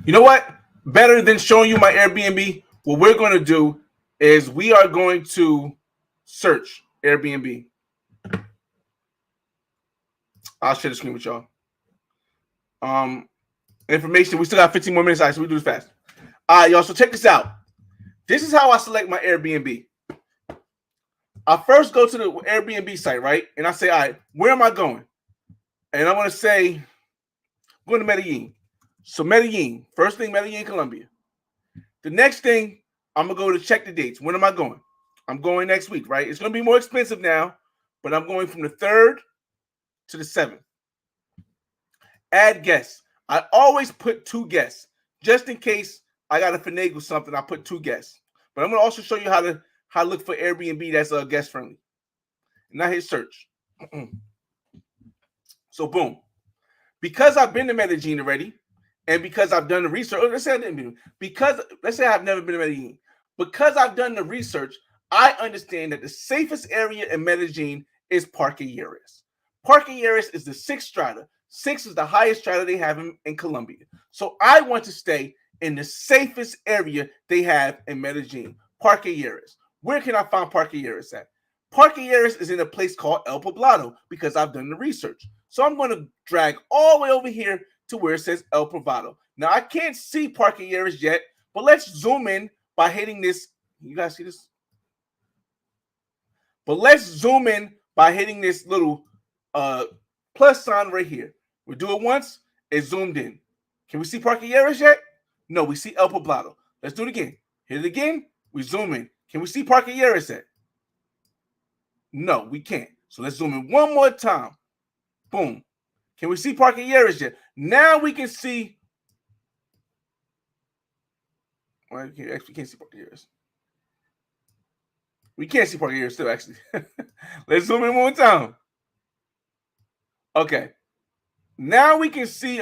You know what? Better than showing you my Airbnb, what we're going to do is we are going to search Airbnb. I'll share the screen with y'all. Information. We still got 15 more minutes, so we do this fast. All right, y'all. So check this out. This is how I select my Airbnb. I first go to the Airbnb site, right? And I say, all right, where am I going? And I'm going to say, I'm going to Medellin. So Medellin. First thing, Medellin, Colombia. The next thing, I'm going to go to check the dates. When am I going? I'm going next week, right? It's going to be more expensive now, but I'm going from the 3rd to the 7th. Add guests. I always put 2 guests. Just in case I got to finagle something, I put 2 guests. But I'm going to also show you how to look for Airbnb that's guest friendly. and I hit search. So boom. Because I've been to Medellin already, and because I've done the research, let's say I've never been to Medellin. Because I've done the research, I understand that the safest area in Medellin is Parque Lleras. Parque Lleras is the 6th strata. 6 is the highest strata they have in Colombia. So I want to stay in the safest area they have in Medellin, Parque Lleras. Where can I find Parque Lleras at? Parque Lleras is in a place called El Poblado because I've done the research. So I'm going to drag all the way over here to where it says El Poblado. Now, I can't see Parque Lleras yet, but let's zoom in by hitting this. You guys see this? But let's zoom in by hitting this little plus sign right here. We'll do it once. It's zoomed in. Can we see Parque Lleras yet? No, we see El Poblado. Let's do it again. Hit it again. We zoom in. Can we see Parque Lleras yet? No, we can't. So let's zoom in one more time. Boom. Can we see Parque Lleras yet? Now we can see. Well, we can't see Parque Lleras. We can't see Parque Lleras still, actually. Let's zoom in one more time. Okay. Now we can see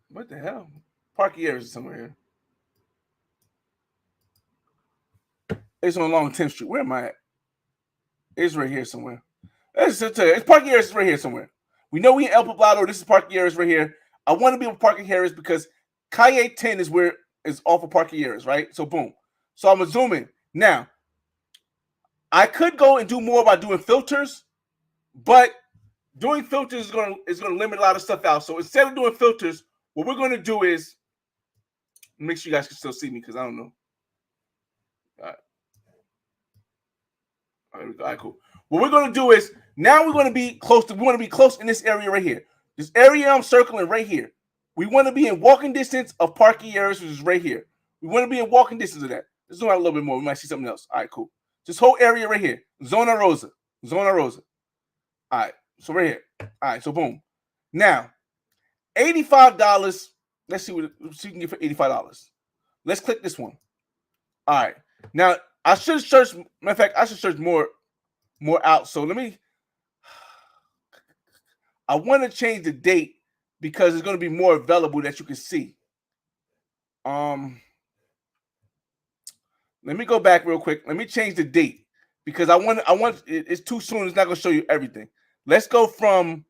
what the hell? Parque Lleras is somewhere here. It's on Long 10th Street. Where am I at? It's right here somewhere. It's Parque Lleras is right here somewhere. We know we in El Poblado. This is Parque Lleras right here. I want to be with Parque Lleras because Calle 10 is where is off of Parque Lleras, right? So boom. So I'm gonna zoom in. Now, I could go and do more by doing filters, but doing filters is gonna limit a lot of stuff out. So instead of doing filters, what we're gonna do is make sure you guys can still see me because I don't know. All right. All right, cool. What we're gonna do is now we're gonna be close to. We want to be close in this area right here. This area I'm circling right here. We want to be in walking distance of Parque Lleras, which is right here. We want to be in walking distance of that. Let's zoom out a little bit more. We might see something else. All right, cool. This whole area right here, Zona Rosa. Zona Rosa. All right, so right here. All right, so boom. Now, $85. Let's see what we can get for $85. Let's click this one. All right. Now, I should search. Matter of fact, I should search more out. So let me. I want to change the date because it's going to be more available that you can see. Let me go back real quick. Let me change the date because I want it's too soon. It's not going to show you everything. Let's go from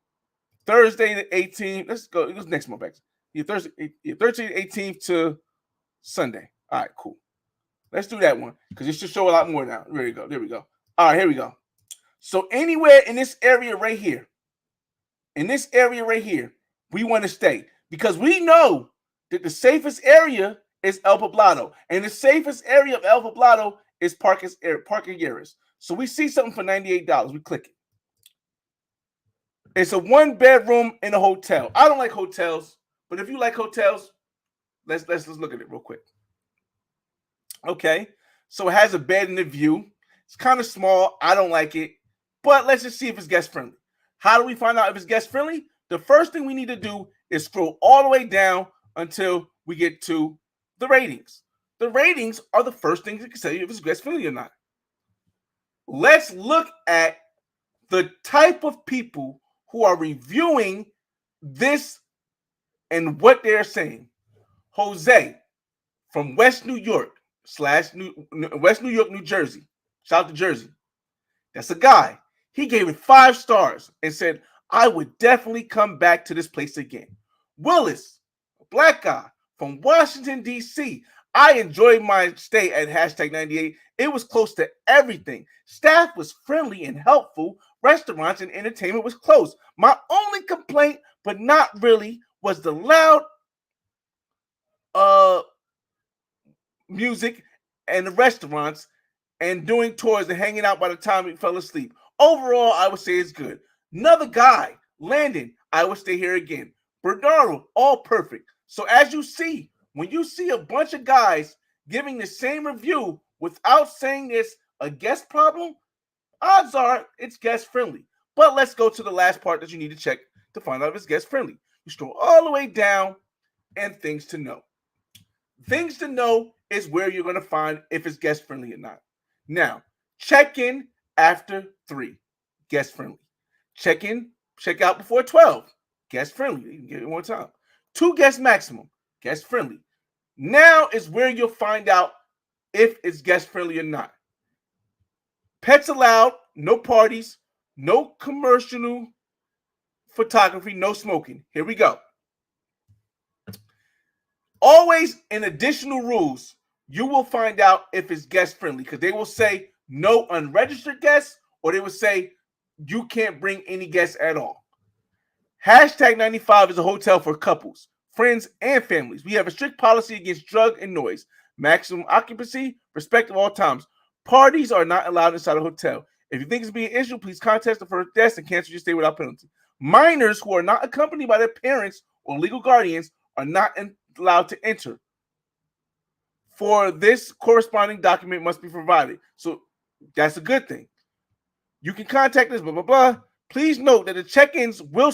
Thursday the 18th. Let's go. It goes next month back. Thursday the 18th to Sunday. All right, cool. Let's do that one because it should show a lot more now. There we go. There we go. All right, here we go. So anywhere in this area right here, we want to stay because we know that the safest area is El Poblado, and the safest area of El Poblado is Parque Lleras. So we see something for $98. We click it. It's a 1-bedroom in a hotel. I don't like hotels, but if you like hotels, let's look at it real quick. Okay, so it has a bed in the view. It's kind of small. I don't like it, but let's just see if it's guest friendly. How do we find out if it's guest friendly? The first thing we need to do is scroll all the way down until we get to the ratings. The ratings are the first things that can tell you if it's guest friendly or not. Let's look at the type of people who are reviewing this and what they're saying. Jose from West New York, New Jersey. Shout out to Jersey. That's a guy. He gave it 5 stars and said, I would definitely come back to this place again. Willis, a black guy from Washington, D.C. I enjoyed my stay at #98. It was close to everything. Staff was friendly and helpful. Restaurants and entertainment was close. My only complaint, but not really, was the loud music and the restaurants and doing tours and hanging out by the time we fell asleep. Overall, I would say it's good. Another guy, Landon, I would stay here again. Bernardo, all perfect. So as you see, when you see a bunch of guys giving the same review without saying it's a guest problem, odds are it's guest friendly. But let's go to the last part that you need to check to find out if it's guest friendly. You scroll all the way down and things to know. Things to know is where you're going to find if it's guest friendly or not. Now, Check in after 3, guest friendly. Check in, check out before 12, guest friendly. You can get it one time. 2 guests maximum, guest friendly. Now is where you'll find out if it's guest friendly or not. Pets allowed, no parties, no commercial photography, no smoking. Here we go. Always in additional rules, you will find out if it's guest friendly because they will say no unregistered guests or they will say you can't bring any guests at all. Hashtag 95 is a hotel for couples, friends, and families. We have a strict policy against drug and noise. Maximum occupancy, respect at all times. Parties are not allowed inside the hotel. If you think it's being an issue, please contact the first desk and cancel your stay without penalty. Minors who are not accompanied by their parents or legal guardians are not allowed to enter. For this, corresponding document must be provided. So that's a good thing. You can contact us, blah, blah, blah. Please note that the check-ins will...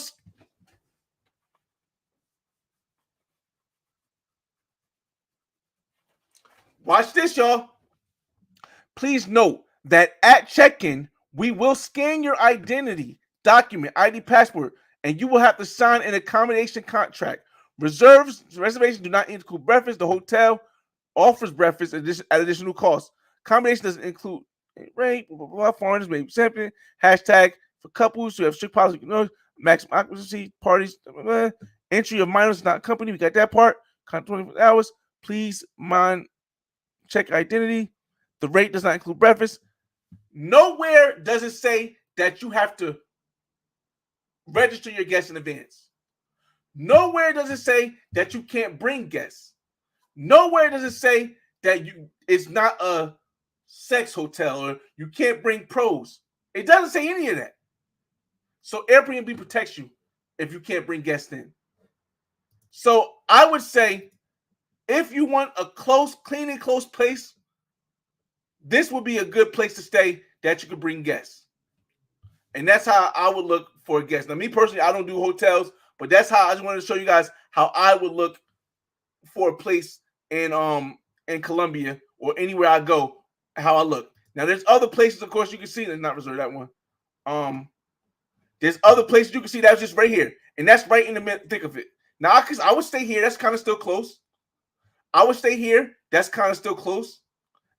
Watch this, y'all. Please note that at check-in, we will scan your identity, document, ID, passport, and you will have to sign an accommodation contract. Reservations do not include breakfast. The hotel offers breakfast at additional cost. Accommodation doesn't include rate, blah, blah, blah. Foreigners may be accepted. Hashtag for couples who have strict policy, maximum occupancy, parties, blah, blah, blah. Entry of minors not company. We got that part. 24 hours. Please mind check identity. The rate does not include breakfast. Nowhere does it say that you have to register your guests in advance. Nowhere does it say that you can't bring guests. Nowhere does it say that it's not a sex hotel or you can't bring pros. It doesn't say any of that. So Airbnb protects you if you can't bring guests in. So I would say if you want a clean and close place, this would be a good place to stay that you could bring guests. And that's how I would look for a guest. Now, me personally, I don't do hotels, but that's how I just wanted to show you guys how I would look for a place in Colombia or anywhere I go, how I look. Now, there's other places, of course, you can see. Let's not reserve that one. There's other places you can see that's just right here. And that's right in the thick of it. Now, because I would stay here. That's kind of still close. I would stay here. That's kind of still close.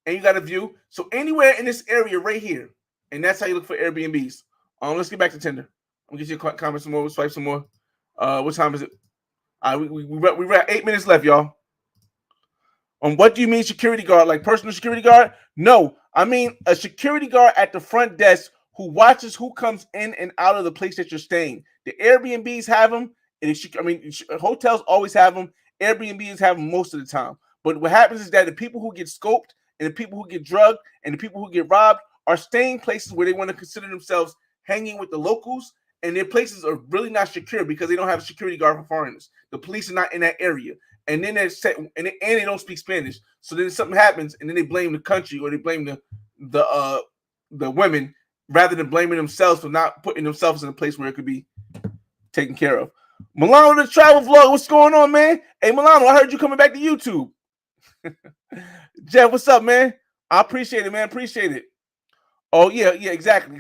And you got a view. So anywhere in this area right here. And that's how you look for Airbnbs. Let's get back to Tinder. I'm going to get you a comment some more. We'll swipe some more. What time is it? We're at 8 minutes left, y'all. What do you mean security guard? Like personal security guard? No. I mean a security guard at the front desk who watches who comes in and out of the place that you're staying. The Airbnbs have them. Hotels always have them. Airbnbs have them most of the time. But what happens is that the people who get scoped and the people who get drugged and the people who get robbed are staying places where they want to consider themselves hanging with the locals, and their places are really not secure because they don't have a security guard for foreigners. The police are not in that area, and then they don't speak Spanish. So then something happens, and then they blame the country or they blame the women rather than blaming themselves for not putting themselves in a place where it could be taken care of. Milano, the travel vlog, what's going on, man? Hey, Milano, I heard you coming back to YouTube. Jeff, what's up, man? I appreciate it, man. Appreciate it. Oh, yeah, exactly.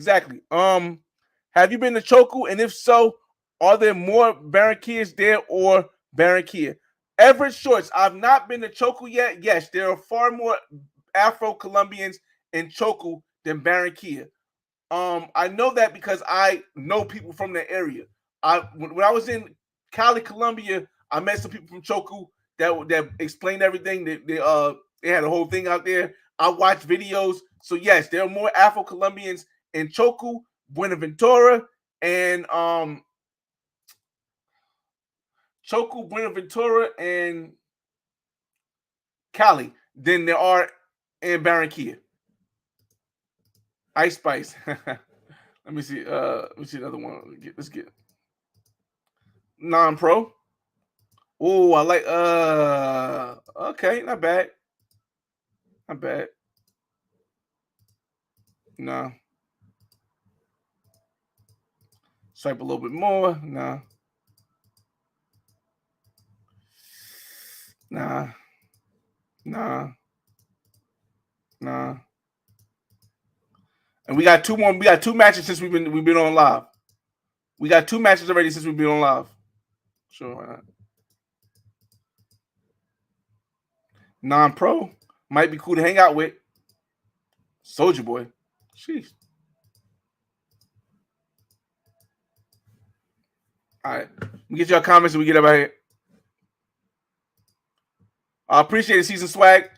Have you been to Choco? And if so, are there more Barranquillas there or Barranquilla? Everett Shorts, I've not been to Choco yet. Yes, there are far more Afro-Colombians in Choco than Barranquilla. I know that because I know people from that area. When I was in Cali, Colombia, I met some people from Choco that explained everything. They had a whole thing out there. I watched videos. So yes, there are more Afro-Colombians in Choco, Buenaventura, and Cali than there are in Barranquilla. Ice Spice. Let me see. Let me see another one. Let's get non-pro. Oh, I like. Okay, not bad. Not bad. No. Swipe a little bit more. No. Nah. And we got 2 more. We got 2 matches since we've been on live. We got 2 matches already since we've been on live. Sure, why not? Non-pro might be cool to hang out with. Soldier Boy. Sheesh. All right. We get y'all comments and we get up out here. I appreciate it, Season Swag.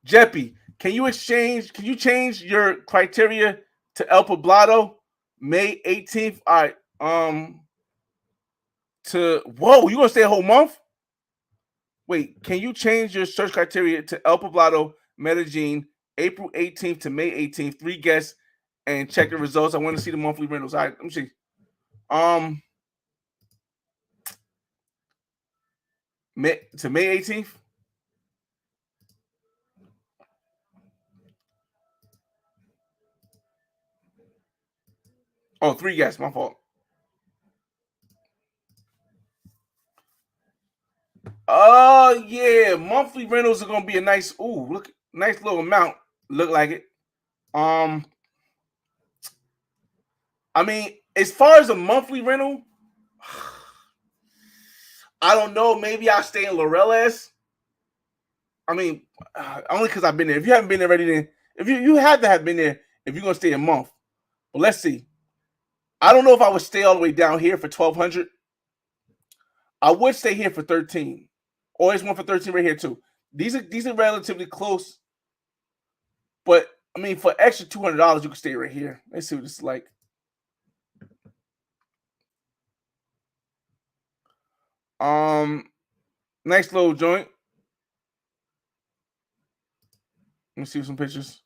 Jeppy, can you change your criteria to El Poblado May 18th? All right. You gonna stay a whole month? Wait, can you change your search criteria to El Poblado, Medellin, April 18th to May 18th? 3 guests and check the results. I want to see the monthly rentals. All right, let me see. May 18th. Oh, 3 guests. My fault. Yeah, monthly rentals are gonna be a nice little amount. Look like it. I mean, as far as a monthly rental, I don't know. Maybe I'll stay in Laureles. I mean, only because I've been there. If you haven't been there already, then if you have to have been there if you're gonna stay a month. But let's see. I don't know if I would stay all the way down here for 1,200. I would stay here for 13. Or there's one for 13 right here too. These are relatively close. But I mean, for extra $200, you can stay right here. Let's see what this is like. Nice little joint. Let me see some pictures.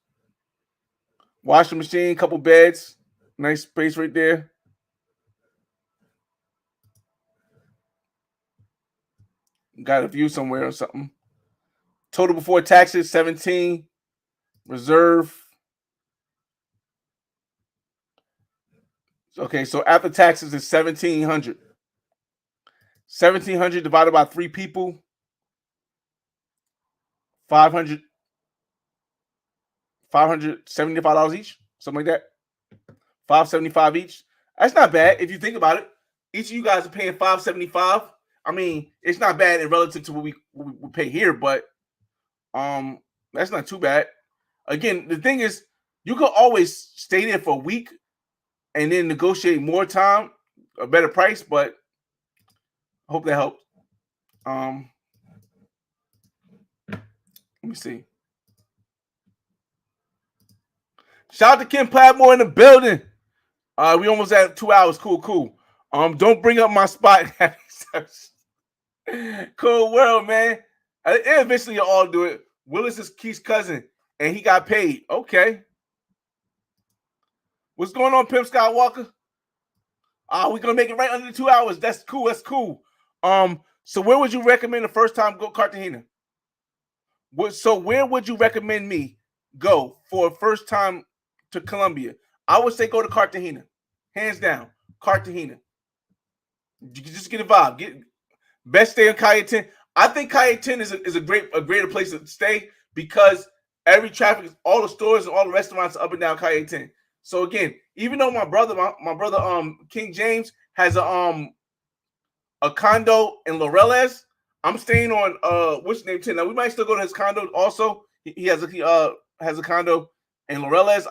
Washing machine, couple beds, nice space right there. Got a view somewhere or something. Total before taxes, 17. Reserve. Okay, so after taxes is 1,700. 1,700 divided by 3 people. 575 each, something like that. $575 each. That's not bad if you think about it. Each of you guys are paying $575. I mean, it's not bad in relative to what we pay here, but that's not too bad. Again, the thing is, you can always stay there for a week and then negotiate more time, a better price. But I hope that helped. Let me see. Shout out to Kim Padmore in the building. We almost at 2 hours. Cool. Don't bring up my spot. Cool world, man. Eventually you'll all do it. Willis is Keith's cousin, and he got paid. Okay. What's going on, Pimp Skywalker? We're gonna make it right under the 2 hours. That's cool. So where would you recommend the first time go Cartagena? So where would you recommend me go for a first time to Colombia? I would say go to Cartagena. Hands down. Cartagena. You can just get a vibe. Best stay in Calle 10. I think Calle 10 is a greater place to stay because every traffic, all the stores and all the restaurants are up and down Calle 10. So again, even though my brother King James has a condo in Laureles, I'm staying on what's name 10. Now we might still go to his condo also. He has a condo in Laureles.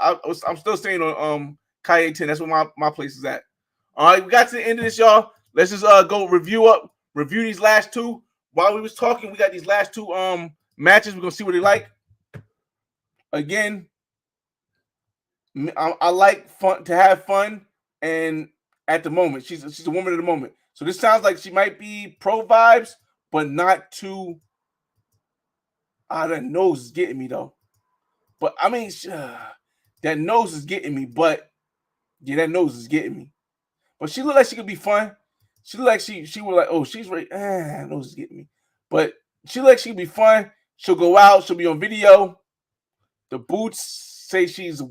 I'm still staying on Calle 10. That's where my place is at. All right, we got to the end of this, y'all. Let's just go review these last 2. While we was talking, we got these last 2 matches. We're gonna see what they like. Again, I like to have fun, and at the moment, she's a woman of the moment. So this sounds like she might be pro vibes, but not too. That nose is getting me though. But I mean, that nose is getting me. But yeah, that nose is getting me. But she looked like she could be fun. She looked like she was like, oh, she's right. Nose is getting me. But she looked like she could be fun. She'll go out. She'll be on video. The boots say she's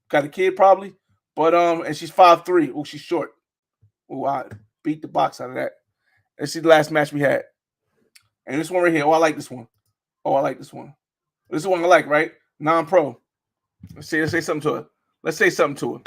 got a kid probably. But and she's 5'3". Oh, she's short. Oh, I beat the box out of that. Let's see the last match we had. And this one right here. Oh, I like this one. This is the one I like, right? Non-pro. Let's say something to her. Let's say something to her.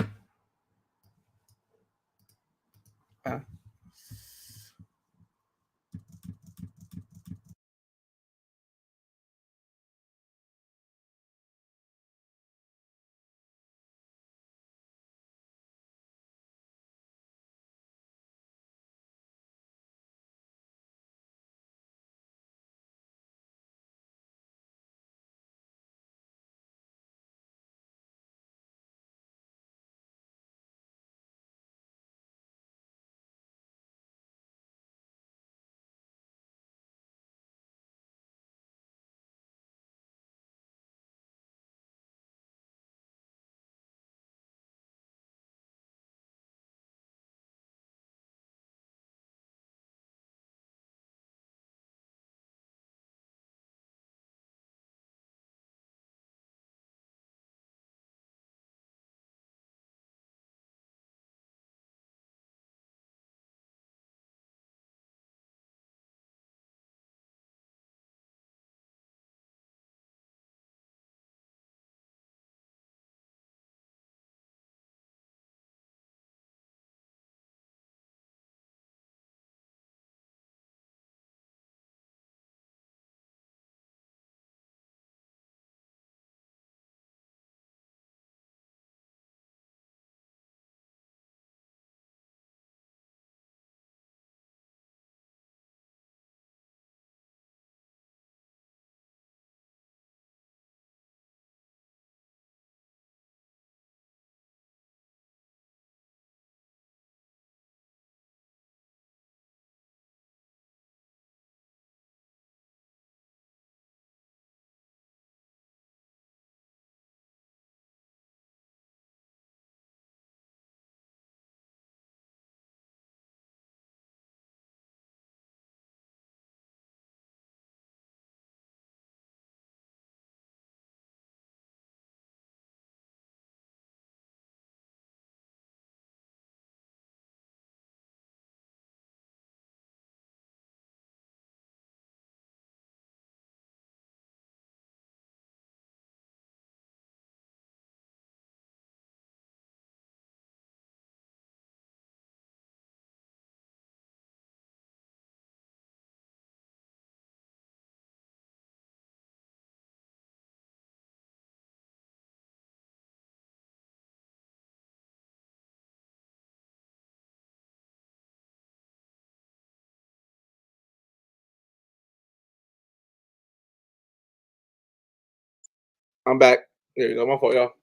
I'm back. There you go. My fault, y'all.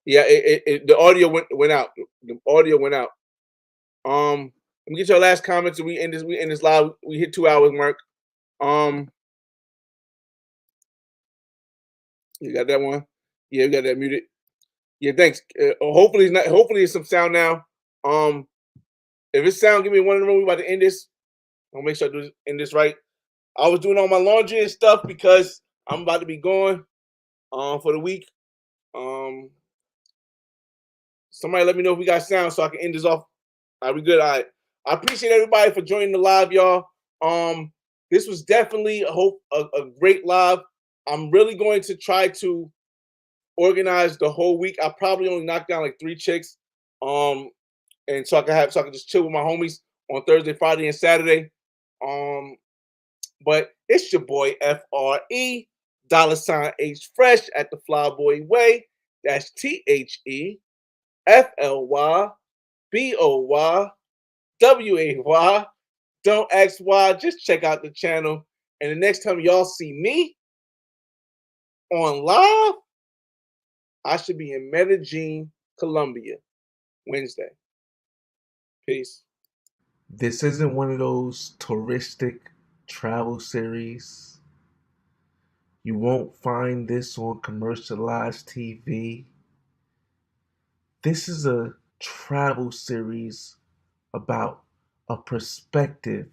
Yeah, the audio went out. The audio went out. Let me get your last comments and we end this live. We hit 2 hours mark. You got that one? Yeah, you got that muted. Yeah, thanks. Hopefully it's not. Hopefully it's some sound now. If it's sound, give me one in the room. We about to end this. I'll make sure I end this right. I was doing all my laundry and stuff because I'm about to be going for the week. Somebody let me know if we got sound so I can end this off. All right, we good. All right. I appreciate everybody for joining the live, y'all. This was definitely a great live. I'm really going to try to organize the whole week. I probably only knocked down like 3 chicks. And so I can just chill with my homies on Thursday, Friday, and Saturday. But it's your boy FRE $H Fresh at the Flyboy Way. That's THEFLYBOYWAY. Don't ask why. Just check out the channel. And the next time y'all see me on live, I should be in Medellin, Colombia, Wednesday. Peace. This isn't one of those touristic travel series. You won't find this on commercialized TV. This is a travel series about a perspective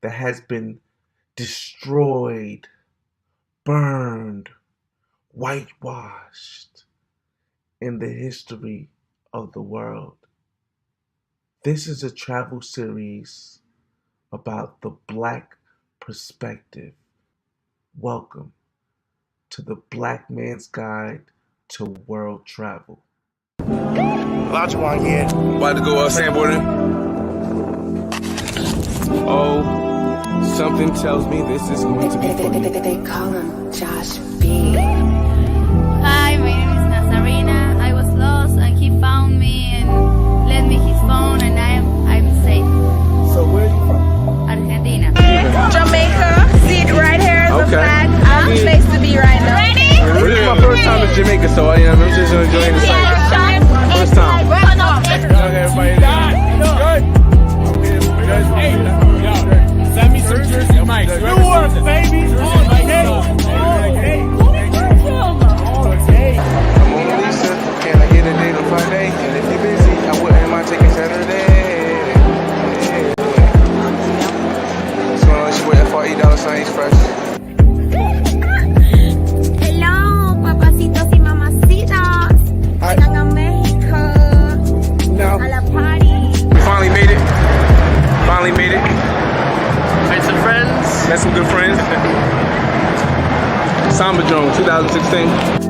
that has been destroyed, burned, whitewashed in the history of the world. This is a travel series about the Black perspective. Welcome to the Black Man's Guide to World Travel. Olajuwon, yeah. About to go sandboarding. Oh, something tells me this is going to be fun. They call him Josh B. Hi, my name is Nazarena. I was lost and he found me and lent me his phone and I'm safe. So where are you from? Argentina. Jamaica. See it right here is the Okay. flag. Awesome place to be right now. Ready? This is my first time in Jamaica, so I'm just enjoying the sight. First time. Everybody good. Hey, yo, send me some Jersey mics. Newark, baby. I'm Mona Lisa, can I get a date on Friday? And if you're busy, I wouldn't mind taking Saturday. What's going on? It's your boy $40 Express. Hello, papacitos y mamacitas. Están en México. Now, A la party. we finally made it. Finally made it. Made some friends. Met some good friends. Samba Drone 2016.